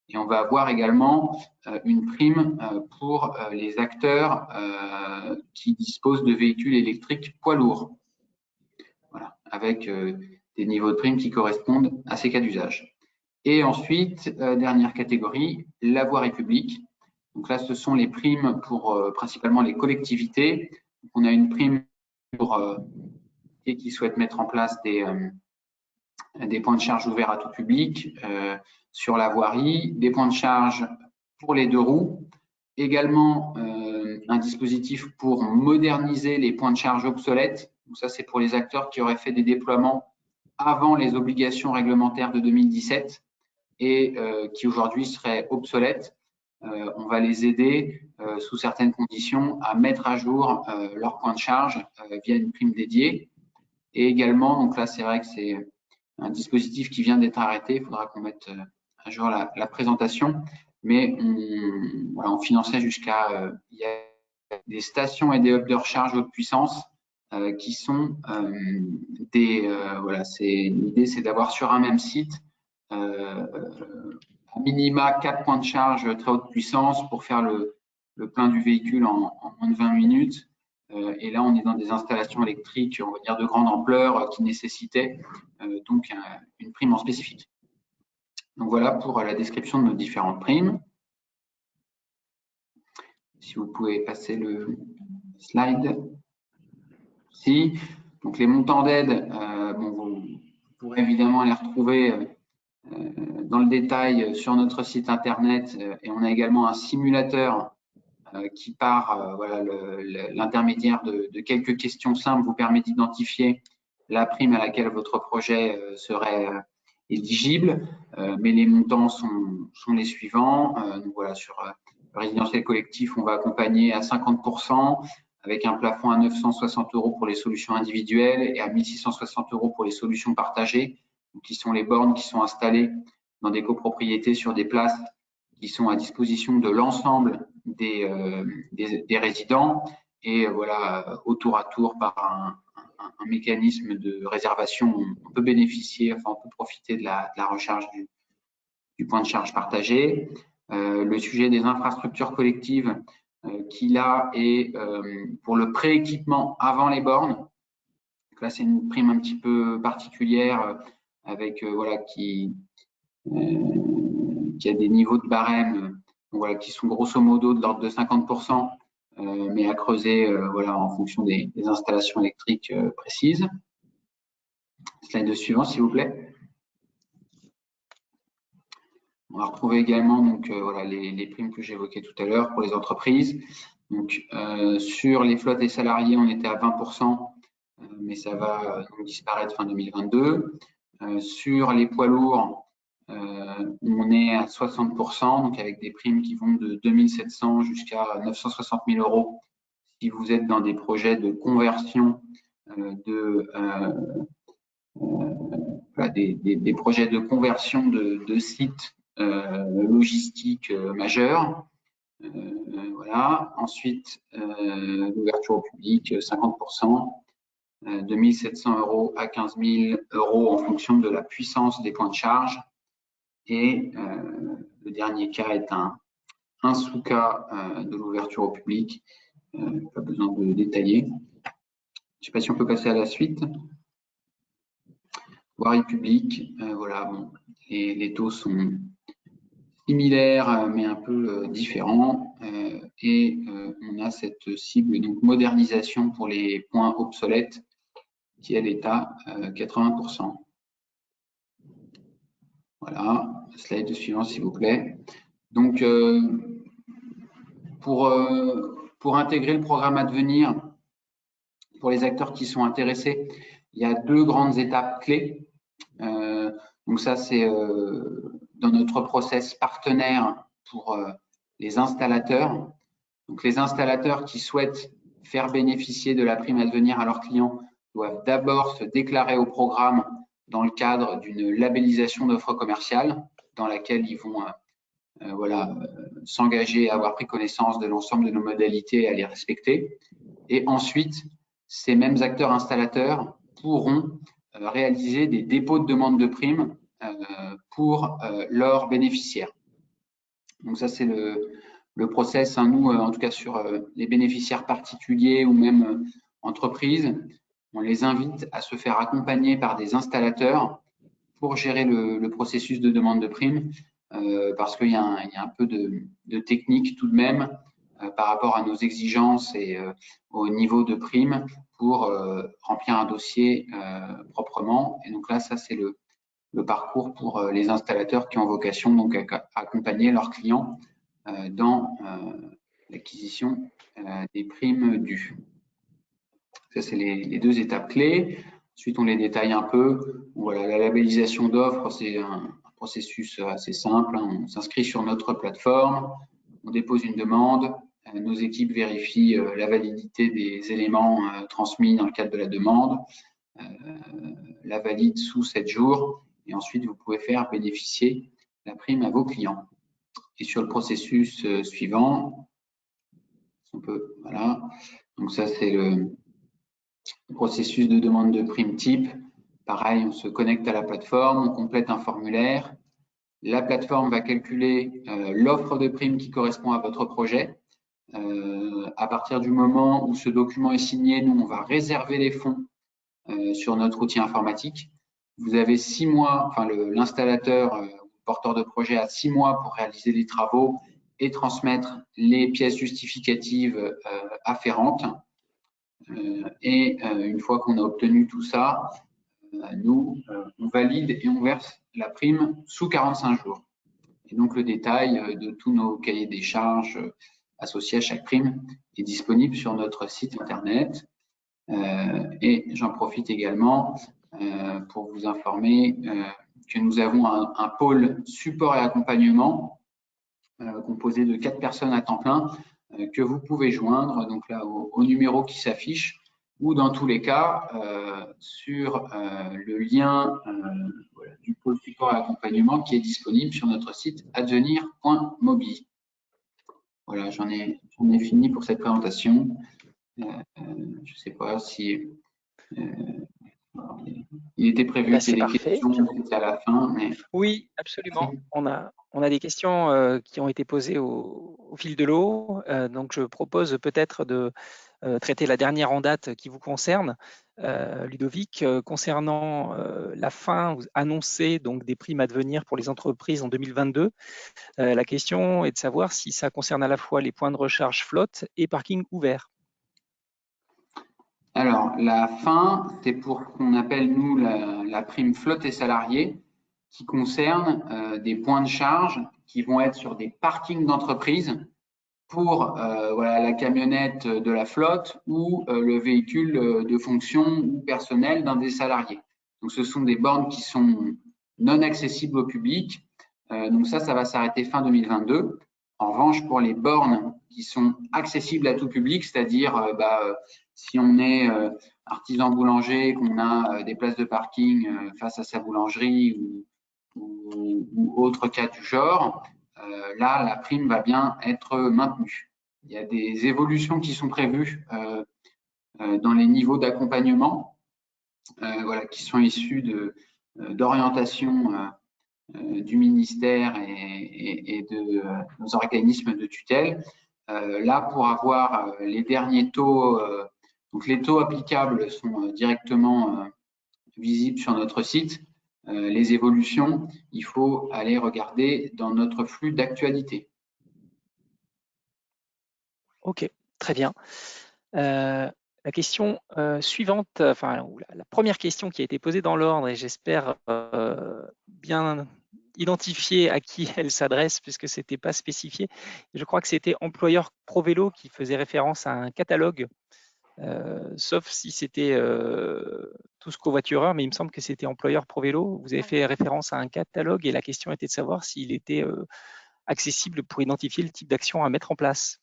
Et on va avoir également une prime pour les acteurs qui disposent de véhicules électriques poids lourds, voilà, avec des niveaux de prime qui correspondent à ces cas d'usage. Et ensuite, dernière catégorie, la voirie publique. Donc là, ce sont les primes pour principalement les collectivités. Donc, on a une prime pour qui souhaitent mettre en place des points de charge ouverts à tout public sur la voirie, des points de charge pour les 2 roues, également un dispositif pour moderniser les points de charge obsolètes. Donc ça, c'est pour les acteurs qui auraient fait des déploiements avant les obligations réglementaires de 2017 et qui aujourd'hui seraient obsolètes. On va les aider sous certaines conditions à mettre à jour leur point de charge via une prime dédiée. Et également, donc là, c'est vrai que c'est un dispositif qui vient d'être arrêté. Il faudra qu'on mette à jour la présentation. Mais on finançait jusqu'à il y a des stations et des hubs de recharge haute puissance qui sont l'idée, c'est d'avoir sur un même site à minima 4 points de charge très haute puissance pour faire le plein du véhicule en moins de 20 minutes. Et là, on est dans des installations électriques, on va dire, de grande ampleur qui nécessitaient donc une prime en spécifique. Donc voilà pour la description de nos différentes primes. Si vous pouvez passer le slide. Si. Donc les montants d'aide, vous pourrez évidemment les retrouver dans le détail sur notre site internet et on a également un simulateur qui par l'intermédiaire de quelques questions simples vous permet d'identifier la prime à laquelle votre projet serait éligible, mais les montants sont les suivants. Donc voilà, sur le résidentiel collectif, on va accompagner à 50% avec un plafond à 960 € pour les solutions individuelles et à 1660 € pour les solutions partagées, qui sont les bornes qui sont installées dans des copropriétés sur des places qui sont à disposition de l'ensemble des résidents et voilà, au tour à tour par un mécanisme de réservation, on peut bénéficier, enfin on peut profiter de la recharge du point de charge partagé. Le sujet des infrastructures collectives qui là est pour le pré-équipement avant les bornes. Donc là, c'est une prime un petit peu particulière avec voilà qui a des niveaux de barème voilà, qui sont grosso modo de l'ordre de 50%, mais à creuser voilà, en fonction des installations électriques précises. Slide suivant, s'il vous plaît. On va retrouver également donc, voilà, les primes que j'évoquais tout à l'heure pour les entreprises. Donc, sur les flottes et salariés, on était à 20%, mais ça va donc disparaître fin 2022. Sur les poids lourds, on est à 60%, donc avec des primes qui vont de 2700 jusqu'à 960 000 € si vous êtes dans des projets de conversion des projets de conversion de sites logistiques majeurs. Voilà. Ensuite, l'ouverture au public, 50%, de 1 700 € à 15 000 € en fonction de la puissance des points de charge. Et le dernier cas est un sous-cas de l'ouverture au public. Pas besoin de détailler. Je ne sais pas si on peut passer à la suite. Voirie publique, voilà, bon, les taux sont similaires mais un peu différents et on a cette cible donc modernisation pour les points obsolètes qui elle est à 80%. Voilà, slide suivant s'il vous plaît. Donc pour intégrer le programme Advenir, pour les acteurs qui sont intéressés, il y a 2 grandes étapes clés. Donc ça, c'est dans notre process partenaire pour les installateurs. Donc les installateurs qui souhaitent faire bénéficier de la prime Advenir à leurs clients doivent d'abord se déclarer au programme dans le cadre d'une labellisation d'offres commerciales dans laquelle ils vont voilà, s'engager à avoir pris connaissance de l'ensemble de nos modalités et à les respecter. Et ensuite, ces mêmes acteurs installateurs pourront réaliser des dépôts de demande de prime pour leurs bénéficiaires. Donc ça, c'est le process. Hein, nous, en tout cas sur les bénéficiaires particuliers ou même entreprises, on les invite à se faire accompagner par des installateurs pour gérer le processus de demande de prime parce qu'il y a un peu de technique tout de même par rapport à nos exigences et au niveau de prime pour remplir un dossier proprement. Et donc là, ça, c'est le parcours pour les installateurs qui ont vocation donc à accompagner leurs clients dans l'acquisition des primes dues. Ça, c'est les deux étapes clés. Ensuite, on les détaille un peu. Voilà, la labellisation d'offres, c'est un processus assez simple. On s'inscrit sur notre plateforme, on dépose une demande, nos équipes vérifient la validité des éléments transmis dans le cadre de la demande, la valident sous 7 jours, et ensuite vous pouvez faire bénéficier la prime à vos clients. Et sur le processus suivant, on peut, voilà, donc ça c'est le processus de demande de prime type. Pareil, on se connecte à la plateforme, on complète un formulaire. La plateforme va calculer l'offre de prime qui correspond à votre projet. À partir du moment où ce document est signé, nous, on va réserver les fonds sur notre outil informatique. Vous avez 6 mois, enfin l'installateur, porteur de projet a 6 mois pour réaliser les travaux et transmettre les pièces justificatives afférentes. Et une fois qu'on a obtenu tout ça, nous, on valide et on verse la prime sous 45 jours. Et donc, le détail de tous nos cahiers des charges associés à chaque prime est disponible sur notre site internet. Et j'en profite également pour vous informer que nous avons un pôle support et accompagnement composé de 4 personnes à temps plein que vous pouvez joindre donc là au numéro qui s'affiche ou dans tous les cas sur le lien voilà, du pôle support et accompagnement qui est disponible sur notre site advenir.mobi. Voilà, j'en ai fini pour cette présentation. Je ne sais pas si il était prévu qu'il y ait des questions à la fin. Mais... Oui, absolument. On a des questions qui ont été posées au fil de l'eau. Donc, je propose peut-être de traiter la dernière en date qui vous concerne, Ludovic, concernant la fin annoncée donc, des primes à devenir pour les entreprises en 2022. La question est de savoir si ça concerne à la fois les points de recharge flotte et parking ouvert. Alors, la fin, c'est pour qu'on appelle, nous, la prime flotte et salariés, qui concerne des points de charge qui vont être sur des parkings d'entreprise pour voilà, la camionnette de la flotte ou le véhicule de fonction ou personnel d'un des salariés. Donc, ce sont des bornes qui sont non accessibles au public. Donc, ça va s'arrêter fin 2022. En revanche, pour les bornes qui sont accessibles à tout public, c'est-à-dire si on est artisan boulanger, qu'on a des places de parking face à sa boulangerie ou autre cas du genre, là, la prime va bien être maintenue. Il y a des évolutions qui sont prévues dans les niveaux d'accompagnement, voilà, qui sont issus d'orientation du ministère et de nos organismes de tutelle. Là, pour avoir les derniers taux, donc les taux applicables sont directement visibles sur notre site. Les évolutions, il faut aller regarder dans notre flux d'actualité. Ok, très bien. La question suivante, enfin la première question qui a été posée dans l'ordre, et j'espère bien identifier à qui elle s'adresse puisque ce n'était pas spécifié. Je crois que c'était employeur ProVélo qui faisait référence à un catalogue, sauf si c'était tous covoitureurs, mais il me semble que c'était employeur ProVélo. Vous avez fait référence à un catalogue et la question était de savoir s'il était accessible pour identifier le type d'action à mettre en place.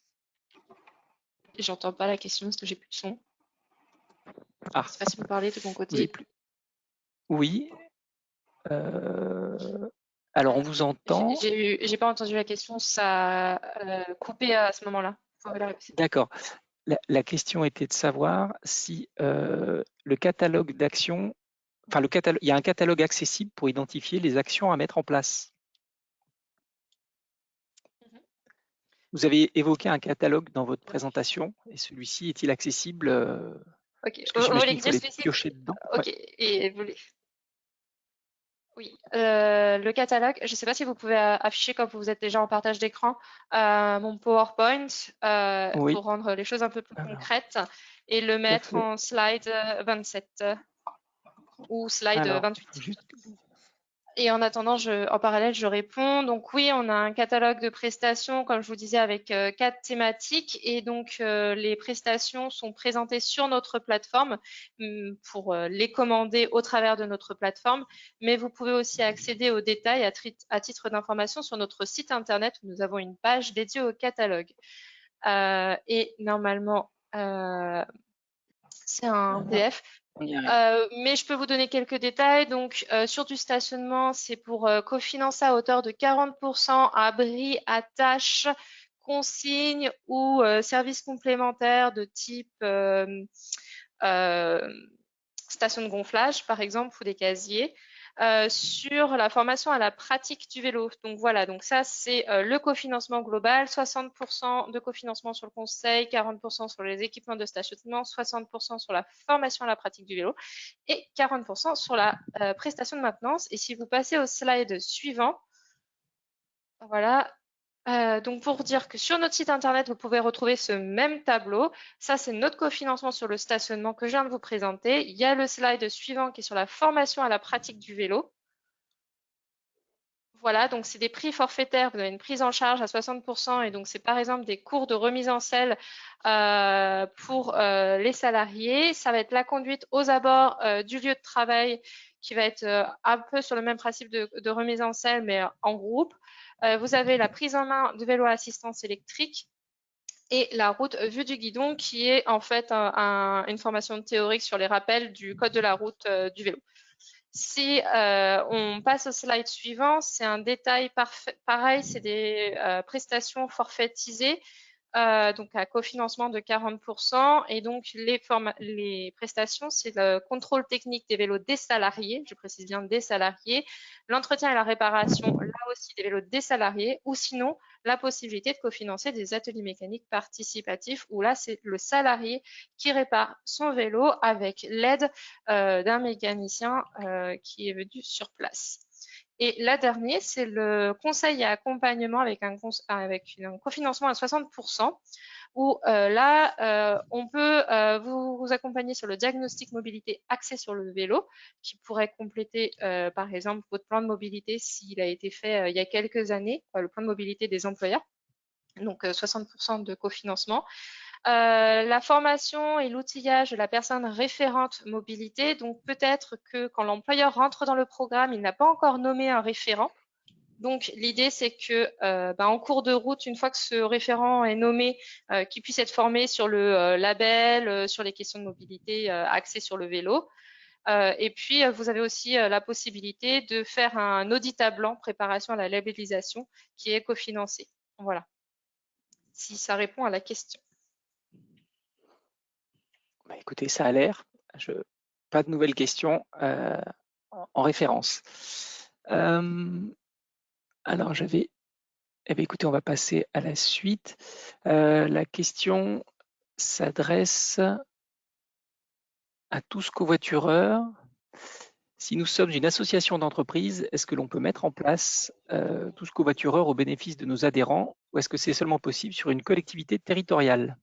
J'entends pas la question parce que j'ai plus de son. Ah. Je sais pas si vous parlez de mon côté. Plus... Oui. Alors, on vous entend. J'ai pas entendu la question, ça a coupé à ce moment-là. D'accord. La question était de savoir si le catalogue d'actions, enfin il y a un catalogue accessible pour identifier les actions à mettre en place. Vous avez évoqué un catalogue dans votre présentation et celui-ci est-il accessible Ok, vous voulez que je piocher dedans. Ok, ouais. Et vous voulez... Oui, le catalogue, je ne sais pas si vous pouvez afficher quand vous êtes déjà en partage d'écran mon PowerPoint Oui. pour rendre les choses un peu plus concrètes et le mettre en slide 27 ou slide 28. Et en attendant, en parallèle, je réponds. Donc oui, on a un catalogue de prestations, comme je vous disais, avec 4 thématiques. Et donc, les prestations sont présentées sur notre plateforme pour les commander au travers de notre plateforme. Mais vous pouvez aussi accéder aux détails à titre d'information sur notre site Internet où nous avons une page dédiée au catalogue. Et normalement, c'est un PDF. Mais je peux vous donner quelques détails. Donc, sur du stationnement, c'est pour cofinancer à hauteur de 40% abri, attache, consigne ou services complémentaires de type station de gonflage, par exemple, ou des casiers. Sur la formation à la pratique du vélo. Donc voilà, donc ça c'est le cofinancement global, 60% de cofinancement sur le conseil, 40% sur les équipements de stationnement, 60% sur la formation à la pratique du vélo et 40% sur la prestation de maintenance. Et si vous passez au slide suivant, voilà. Donc pour dire que sur notre site internet, vous pouvez retrouver ce même tableau. Ça, c'est notre cofinancement sur le stationnement que je viens de vous présenter. Il y a le slide suivant qui est sur la formation à la pratique du vélo. Voilà, donc c'est des prix forfaitaires. Vous avez une prise en charge à 60% et donc c'est par exemple des cours de remise en selle pour les salariés. Ça va être la conduite aux abords du lieu de travail qui va être un peu sur le même principe de remise en selle mais en groupe. Vous avez la prise en main de vélo à assistance électrique et la route vue du guidon qui est en fait une formation théorique sur les rappels du code de la route du vélo. Si on passe au slide suivant, c'est un détail pareil, c'est des prestations forfaitisées, donc à cofinancement de 40%. Et donc, les prestations, c'est le contrôle technique des vélos des salariés, je précise bien des salariés, l'entretien et la réparation, là aussi, des vélos des salariés, ou sinon, la possibilité de cofinancer des ateliers mécaniques participatifs, où là, c'est le salarié qui répare son vélo avec l'aide d'un mécanicien qui est venu sur place. Et la dernière, c'est le conseil et accompagnement avec un cofinancement à 60%, où là, on peut vous accompagner sur le diagnostic mobilité axé sur le vélo, qui pourrait compléter, par exemple, votre plan de mobilité s'il a été fait il y a quelques années, le plan de mobilité des employeurs, donc 60% de cofinancement. La formation et l'outillage de la personne référente mobilité. Donc, peut-être que quand l'employeur rentre dans le programme, il n'a pas encore nommé un référent. Donc, l'idée, c'est que en cours de route, une fois que ce référent est nommé, qu'il puisse être formé sur le label, sur les questions de mobilité axées sur le vélo. Et puis, vous avez aussi la possibilité de faire un audit à blanc, préparation à la labellisation, qui est cofinancé. Voilà. Si ça répond à la question. Bah, écoutez, ça a l'air. Pas de nouvelles questions en référence. Alors, écoutez, on va passer à la suite. La question s'adresse à tous covoitureurs. Si nous sommes une association d'entreprises, est-ce que l'on peut mettre en place tous covoitureurs au bénéfice de nos adhérents ou est-ce que c'est seulement possible sur une collectivité territoriale?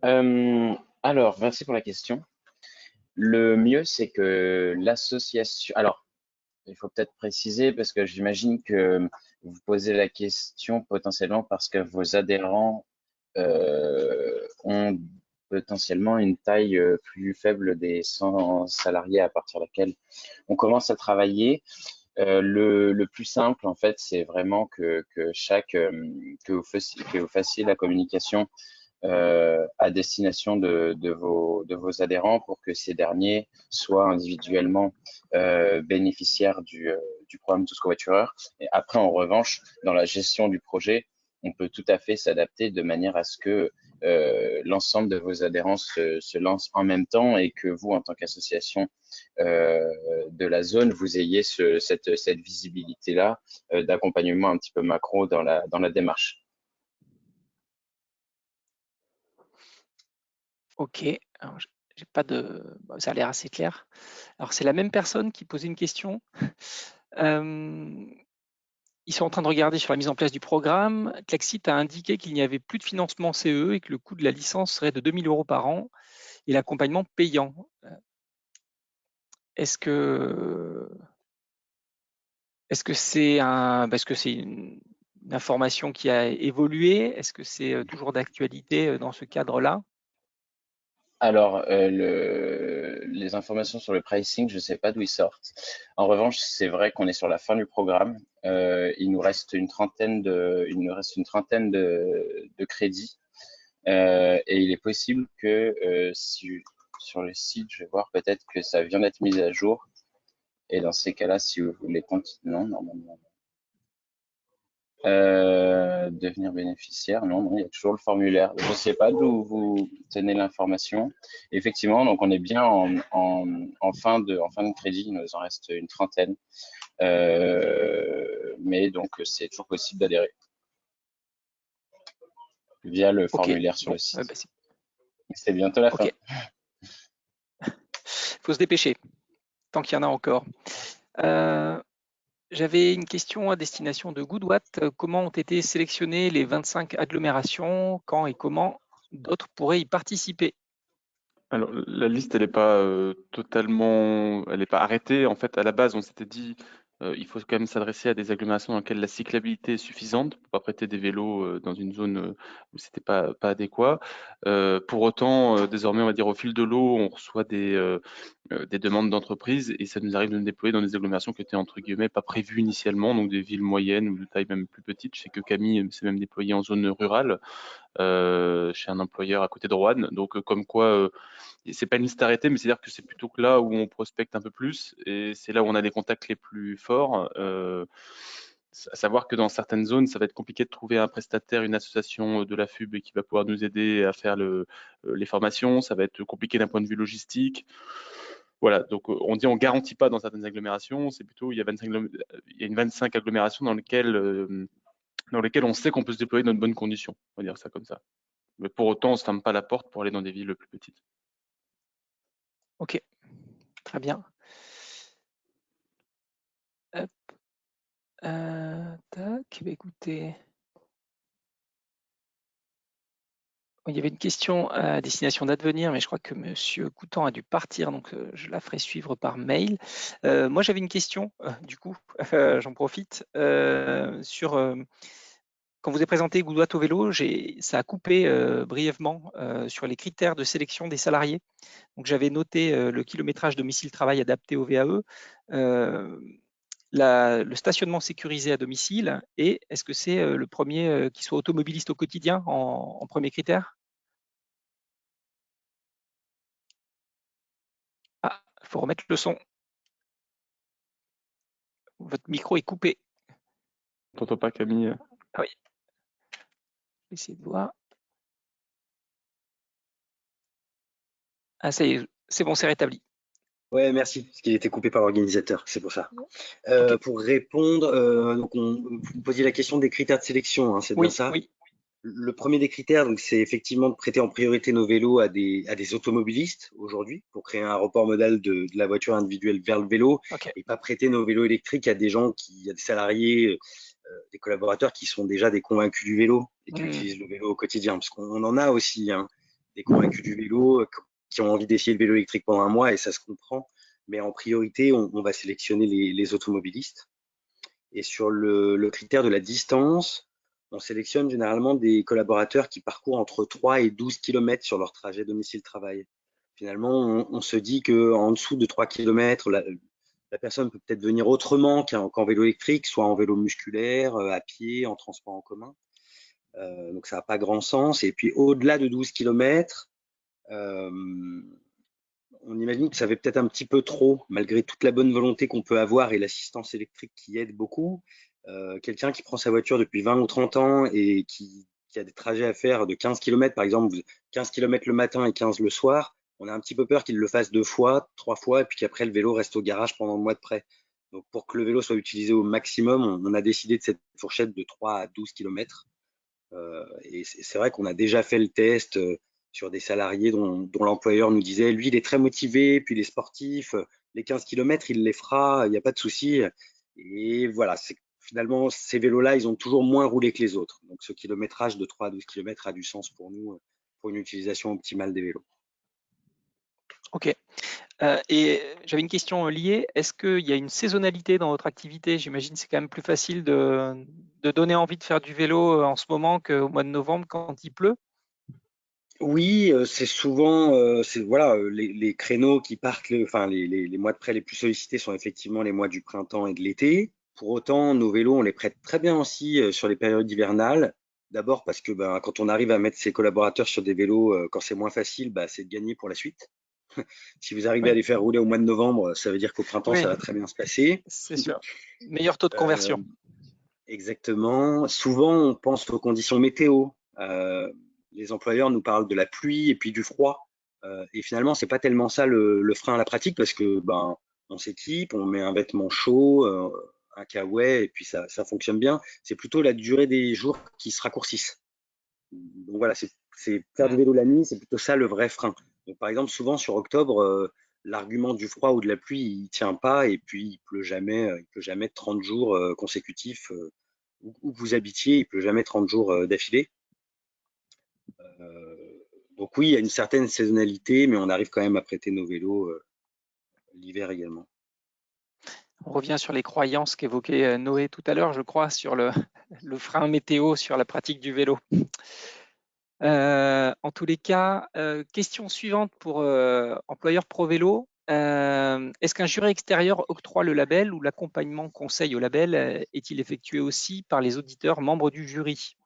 Alors, merci pour la question. Le mieux, c'est que l'association... Alors, il faut peut-être préciser parce que j'imagine que vous posez la question potentiellement parce que vos adhérents ont potentiellement une taille plus faible des 100 salariés à partir de laquelle on commence à travailler. Le plus simple, en fait, c'est vraiment que vous fassiez la communication à destination de vos adhérents pour que ces derniers soient individuellement bénéficiaires du programme Tous Covoitureurs. Et après, en revanche, dans la gestion du projet, on peut tout à fait s'adapter de manière à ce que l'ensemble de vos adhérents se lancent en même temps et que vous, en tant qu'association de la zone, vous ayez cette visibilité-là d'accompagnement un petit peu macro dans la démarche. Ok, alors, j'ai pas de... ça a l'air assez clair. Alors c'est la même personne qui posait une question. Ils sont en train de regarder sur la mise en place du programme. Klexit a indiqué qu'il n'y avait plus de financement CE et que le coût de la licence serait de 2 000 € par an et l'accompagnement payant. est-ce que c'est une information qui a évolué? Est-ce que c'est toujours d'actualité dans ce cadre-là? Alors, les informations sur le pricing, je ne sais pas d'où ils sortent. En revanche, c'est vrai qu'on est sur la fin du programme. Il nous reste une trentaine de crédits. Et il est possible que sur le site, je vais voir peut-être que ça vient d'être mis à jour. Et dans ces cas-là, si vous voulez continuer, non, normalement. Devenir bénéficiaire, non, il y a toujours le formulaire. Je ne sais pas d'où vous tenez l'information. Effectivement, donc on est bien en fin de crédit, il nous en reste une trentaine. Mais donc c'est toujours possible d'adhérer via le formulaire sur le site. Bah, c'est bientôt la fin. Il faut se dépêcher, tant qu'il y en a encore. J'avais une question à destination de Goodwatt. Comment ont été sélectionnées les 25 agglomérations? Quand et comment d'autres pourraient y participer? Alors, la liste, elle n'est pas totalement, elle n'est pas arrêtée. En fait, à la base, on s'était dit, il faut quand même s'adresser à des agglomérations dans lesquelles la cyclabilité est suffisante pour pas prêter des vélos dans une zone où c'était pas adéquat. Pour autant, désormais, on va dire au fil de l'eau, on reçoit des demandes d'entreprises et ça nous arrive de nous déployer dans des agglomérations qui étaient entre guillemets pas prévues initialement, donc des villes moyennes ou de taille même plus petite. Je sais que Camille s'est même déployée en zone rurale chez un employeur à côté de Roanne. Donc, comme quoi, c'est pas une liste arrêtée, mais c'est-à-dire que c'est plutôt que là où on prospecte un peu plus et c'est là où on a les contacts les plus forts. À savoir que dans certaines zones, ça va être compliqué de trouver un prestataire, une association de la FUB qui va pouvoir nous aider à faire les formations. Ça va être compliqué d'un point de vue logistique. Voilà, donc on dit on garantit pas dans certaines agglomérations, c'est plutôt il y a une 25 agglomérations dans lesquelles on sait qu'on peut se déployer dans de bonnes conditions, on va dire ça comme ça. Mais pour autant, on ne se ferme pas la porte pour aller dans des villes plus petites. Ok, très bien. Hop. Tac, bah, écoutez. Il y avait une question à destination d'Advenir, mais je crois que Monsieur Coutan a dû partir, donc je la ferai suivre par mail. Moi, j'avais une question, du coup, j'en profite, sur quand vous avez présenté Goodwatt au vélo, ça a coupé brièvement sur les critères de sélection des salariés. Donc, j'avais noté le kilométrage domicile-travail adapté au VAE, le stationnement sécurisé à domicile, et est-ce que c'est le premier qui soit automobiliste au quotidien en premier critère? Ah, il faut remettre le son. Votre micro est coupé. On t'entend pas, Camille? Ah oui. Je vais essayer de voir. Ah, ça y est, c'est bon, c'est rétabli. Ouais, merci, parce qu'il était coupé par l'organisateur, c'est pour ça. Ok. Pour répondre, donc vous posiez la question des critères de sélection, hein, c'est bien ça? Oui. Le premier des critères, donc, c'est effectivement de prêter en priorité nos vélos à des automobilistes aujourd'hui, pour créer un report modal de la voiture individuelle vers le vélo, Ok. et pas prêter nos vélos électriques à des gens à des salariés, des collaborateurs qui sont déjà des convaincus du vélo et qui utilisent le vélo au quotidien, parce qu'on en a aussi, hein, des convaincus du vélo qui ont envie d'essayer le vélo électrique pendant un mois, et ça se comprend. Mais en priorité, on va sélectionner les automobilistes. Et sur le critère de la distance, on sélectionne généralement des collaborateurs qui parcourent entre 3 et 12 km sur leur trajet domicile-travail. Finalement, on se dit qu'en dessous de 3 km, la personne peut peut-être venir autrement qu'en vélo électrique, soit en vélo musculaire, à pied, en transport en commun. Donc ça n'a pas grand sens. Et puis au-delà de 12 km, on imagine que ça fait peut-être un petit peu trop, malgré toute la bonne volonté qu'on peut avoir et l'assistance électrique qui aide beaucoup. Quelqu'un qui prend sa voiture depuis 20 ou 30 ans et qui a des trajets à faire de 15 km, par exemple, 15 km le matin et 15 le soir, on a un petit peu peur qu'il le fasse 2 fois, 3 fois, et puis qu'après le vélo reste au garage pendant le mois de prêt. Donc pour que le vélo soit utilisé au maximum, on a décidé de cette fourchette de 3 à 12 km. Et c'est vrai qu'on a déjà fait le test sur des salariés dont l'employeur nous disait, lui, il est très motivé, puis il est sportif, les 15 km, il les fera, il n'y a pas de souci. Et voilà, finalement, ces vélos-là, ils ont toujours moins roulé que les autres. Donc, ce kilométrage de 3 à 12 km a du sens pour nous, pour une utilisation optimale des vélos. Ok. Et j'avais une question liée. Est-ce qu'il y a une saisonnalité dans votre activité? J'imagine que c'est quand même plus facile de donner envie de faire du vélo en ce moment qu'au mois de novembre quand il pleut. Oui, c'est souvent, voilà, les créneaux qui partent, enfin les mois de prêt les plus sollicités sont effectivement les mois du printemps et de l'été. Pour autant, nos vélos, on les prête très bien aussi sur les périodes hivernales. D'abord parce que ben, quand on arrive à mettre ses collaborateurs sur des vélos, quand c'est moins facile, bah, c'est de gagner pour la suite. Si vous arrivez à Oui, les faire rouler au mois de novembre, ça veut dire qu'au printemps, oui, ça va très bien se passer. c'est sûr. Meilleur taux de Euh, conversion. Exactement. Souvent, on pense aux conditions météo. Les employeurs nous parlent de la pluie et puis du froid. Et finalement, c'est pas tellement ça le frein à la pratique parce que ben, on s'équipe, on met un vêtement chaud, un caouet et puis ça fonctionne bien. C'est plutôt la durée des jours qui se raccourcissent. Donc voilà, c'est faire du vélo la nuit, c'est plutôt ça le vrai frein. Donc, par exemple, souvent sur octobre, l'argument du froid ou de la pluie, il tient pas et puis il pleut jamais 30 jours consécutifs où que vous habitiez, il pleut jamais 30 jours d'affilée. Donc oui, il y a une certaine saisonnalité, mais on arrive quand même à prêter nos vélos l'hiver également. On revient sur les croyances qu'évoquait Noé tout à l'heure, je crois, sur le frein météo, sur la pratique du vélo. En tous les cas, question suivante pour employeur ProVélo. Est-ce qu'un jury extérieur octroie le label ou l'accompagnement conseil au label est-il effectué aussi par les auditeurs membres du jury?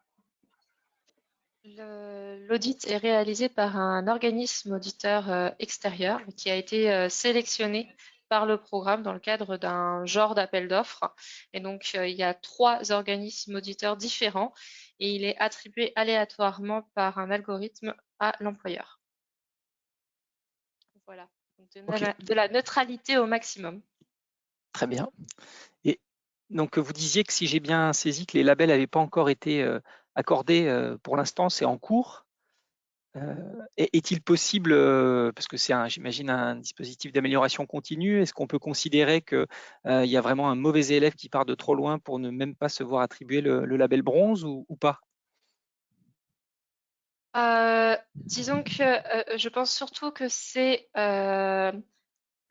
L'audit est réalisé par un organisme auditeur extérieur qui a été sélectionné par le programme dans le cadre d'un genre d'appel d'offres. Et donc, il y a 3 organismes auditeurs différents et il est attribué aléatoirement par un algorithme à l'employeur. Voilà, donc de la neutralité au maximum. Très bien. Et donc, vous disiez que si j'ai bien saisi que les labels n'avaient pas encore été accordés pour l'instant, c'est en cours. Est-il possible, parce que c'est j'imagine un dispositif d'amélioration continue, est-ce qu'on peut considérer qu'il y a vraiment un mauvais élève qui part de trop loin pour ne même pas se voir attribuer le label bronze ou pas? Disons que je pense surtout que c'est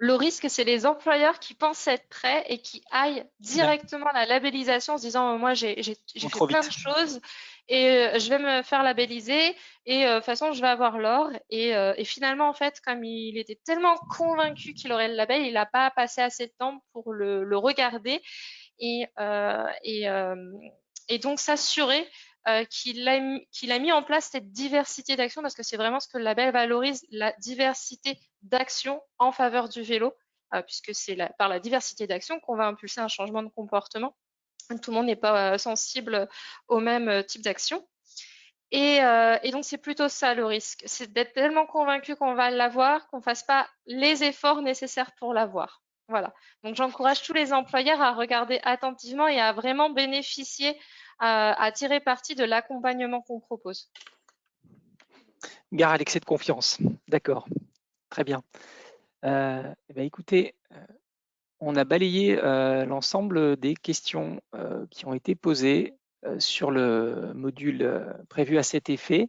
le risque, c'est les employeurs qui pensent être prêts et qui aillent directement à la labellisation en se disant moi j'ai fait plein de choses et je vais me faire labelliser et de toute façon je vais avoir l'or et finalement en fait comme il était tellement convaincu qu'il aurait le label, il n'a pas passé assez de temps pour le regarder et, et donc s'assurer qu'il a mis en place cette diversité d'actions parce que c'est vraiment ce que le label valorise, la diversité d'actions en faveur du vélo, puisque c'est par la diversité d'actions qu'on va impulser un changement de comportement. Tout le monde n'est pas sensible au même type d'action. Et donc, c'est plutôt ça le risque, c'est d'être tellement convaincu qu'on va l'avoir, qu'on ne fasse pas les efforts nécessaires pour l'avoir. Voilà. Donc, j'encourage tous les employeurs à regarder attentivement et à vraiment bénéficier, à tirer parti de l'accompagnement qu'on propose. Gare à l'excès de confiance. D'accord. Très bien. Écoutez, on a balayé l'ensemble des questions qui ont été posées sur le module prévu à cet effet.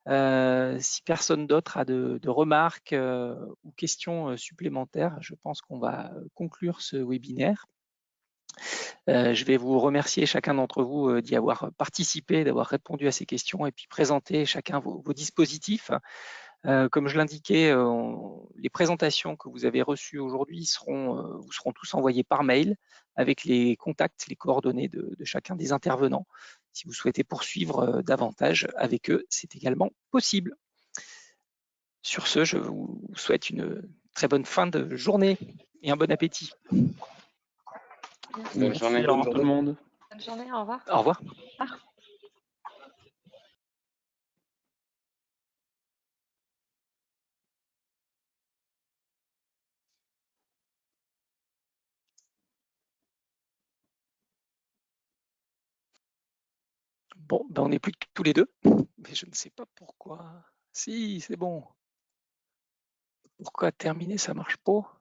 Si personne d'autre a de remarques ou questions supplémentaires, je pense qu'on va conclure ce webinaire. Je vais vous remercier chacun d'entre vous d'y avoir participé, d'avoir répondu à ces questions et puis présenter chacun vos dispositifs. Comme je l'indiquais, les présentations que vous avez reçues aujourd'hui vous seront tous envoyées par mail avec les contacts, les coordonnées de chacun des intervenants. Si vous souhaitez poursuivre davantage avec eux, c'est également possible. Sur ce, je vous souhaite une très bonne fin de journée et un bon appétit. Merci. Bonne journée, au revoir tout le monde. Bonne journée, au revoir. Au revoir. Bon, on n'est plus que tous les deux, mais je ne sais pas pourquoi. Si, c'est bon. Pourquoi terminer, ça marche pas?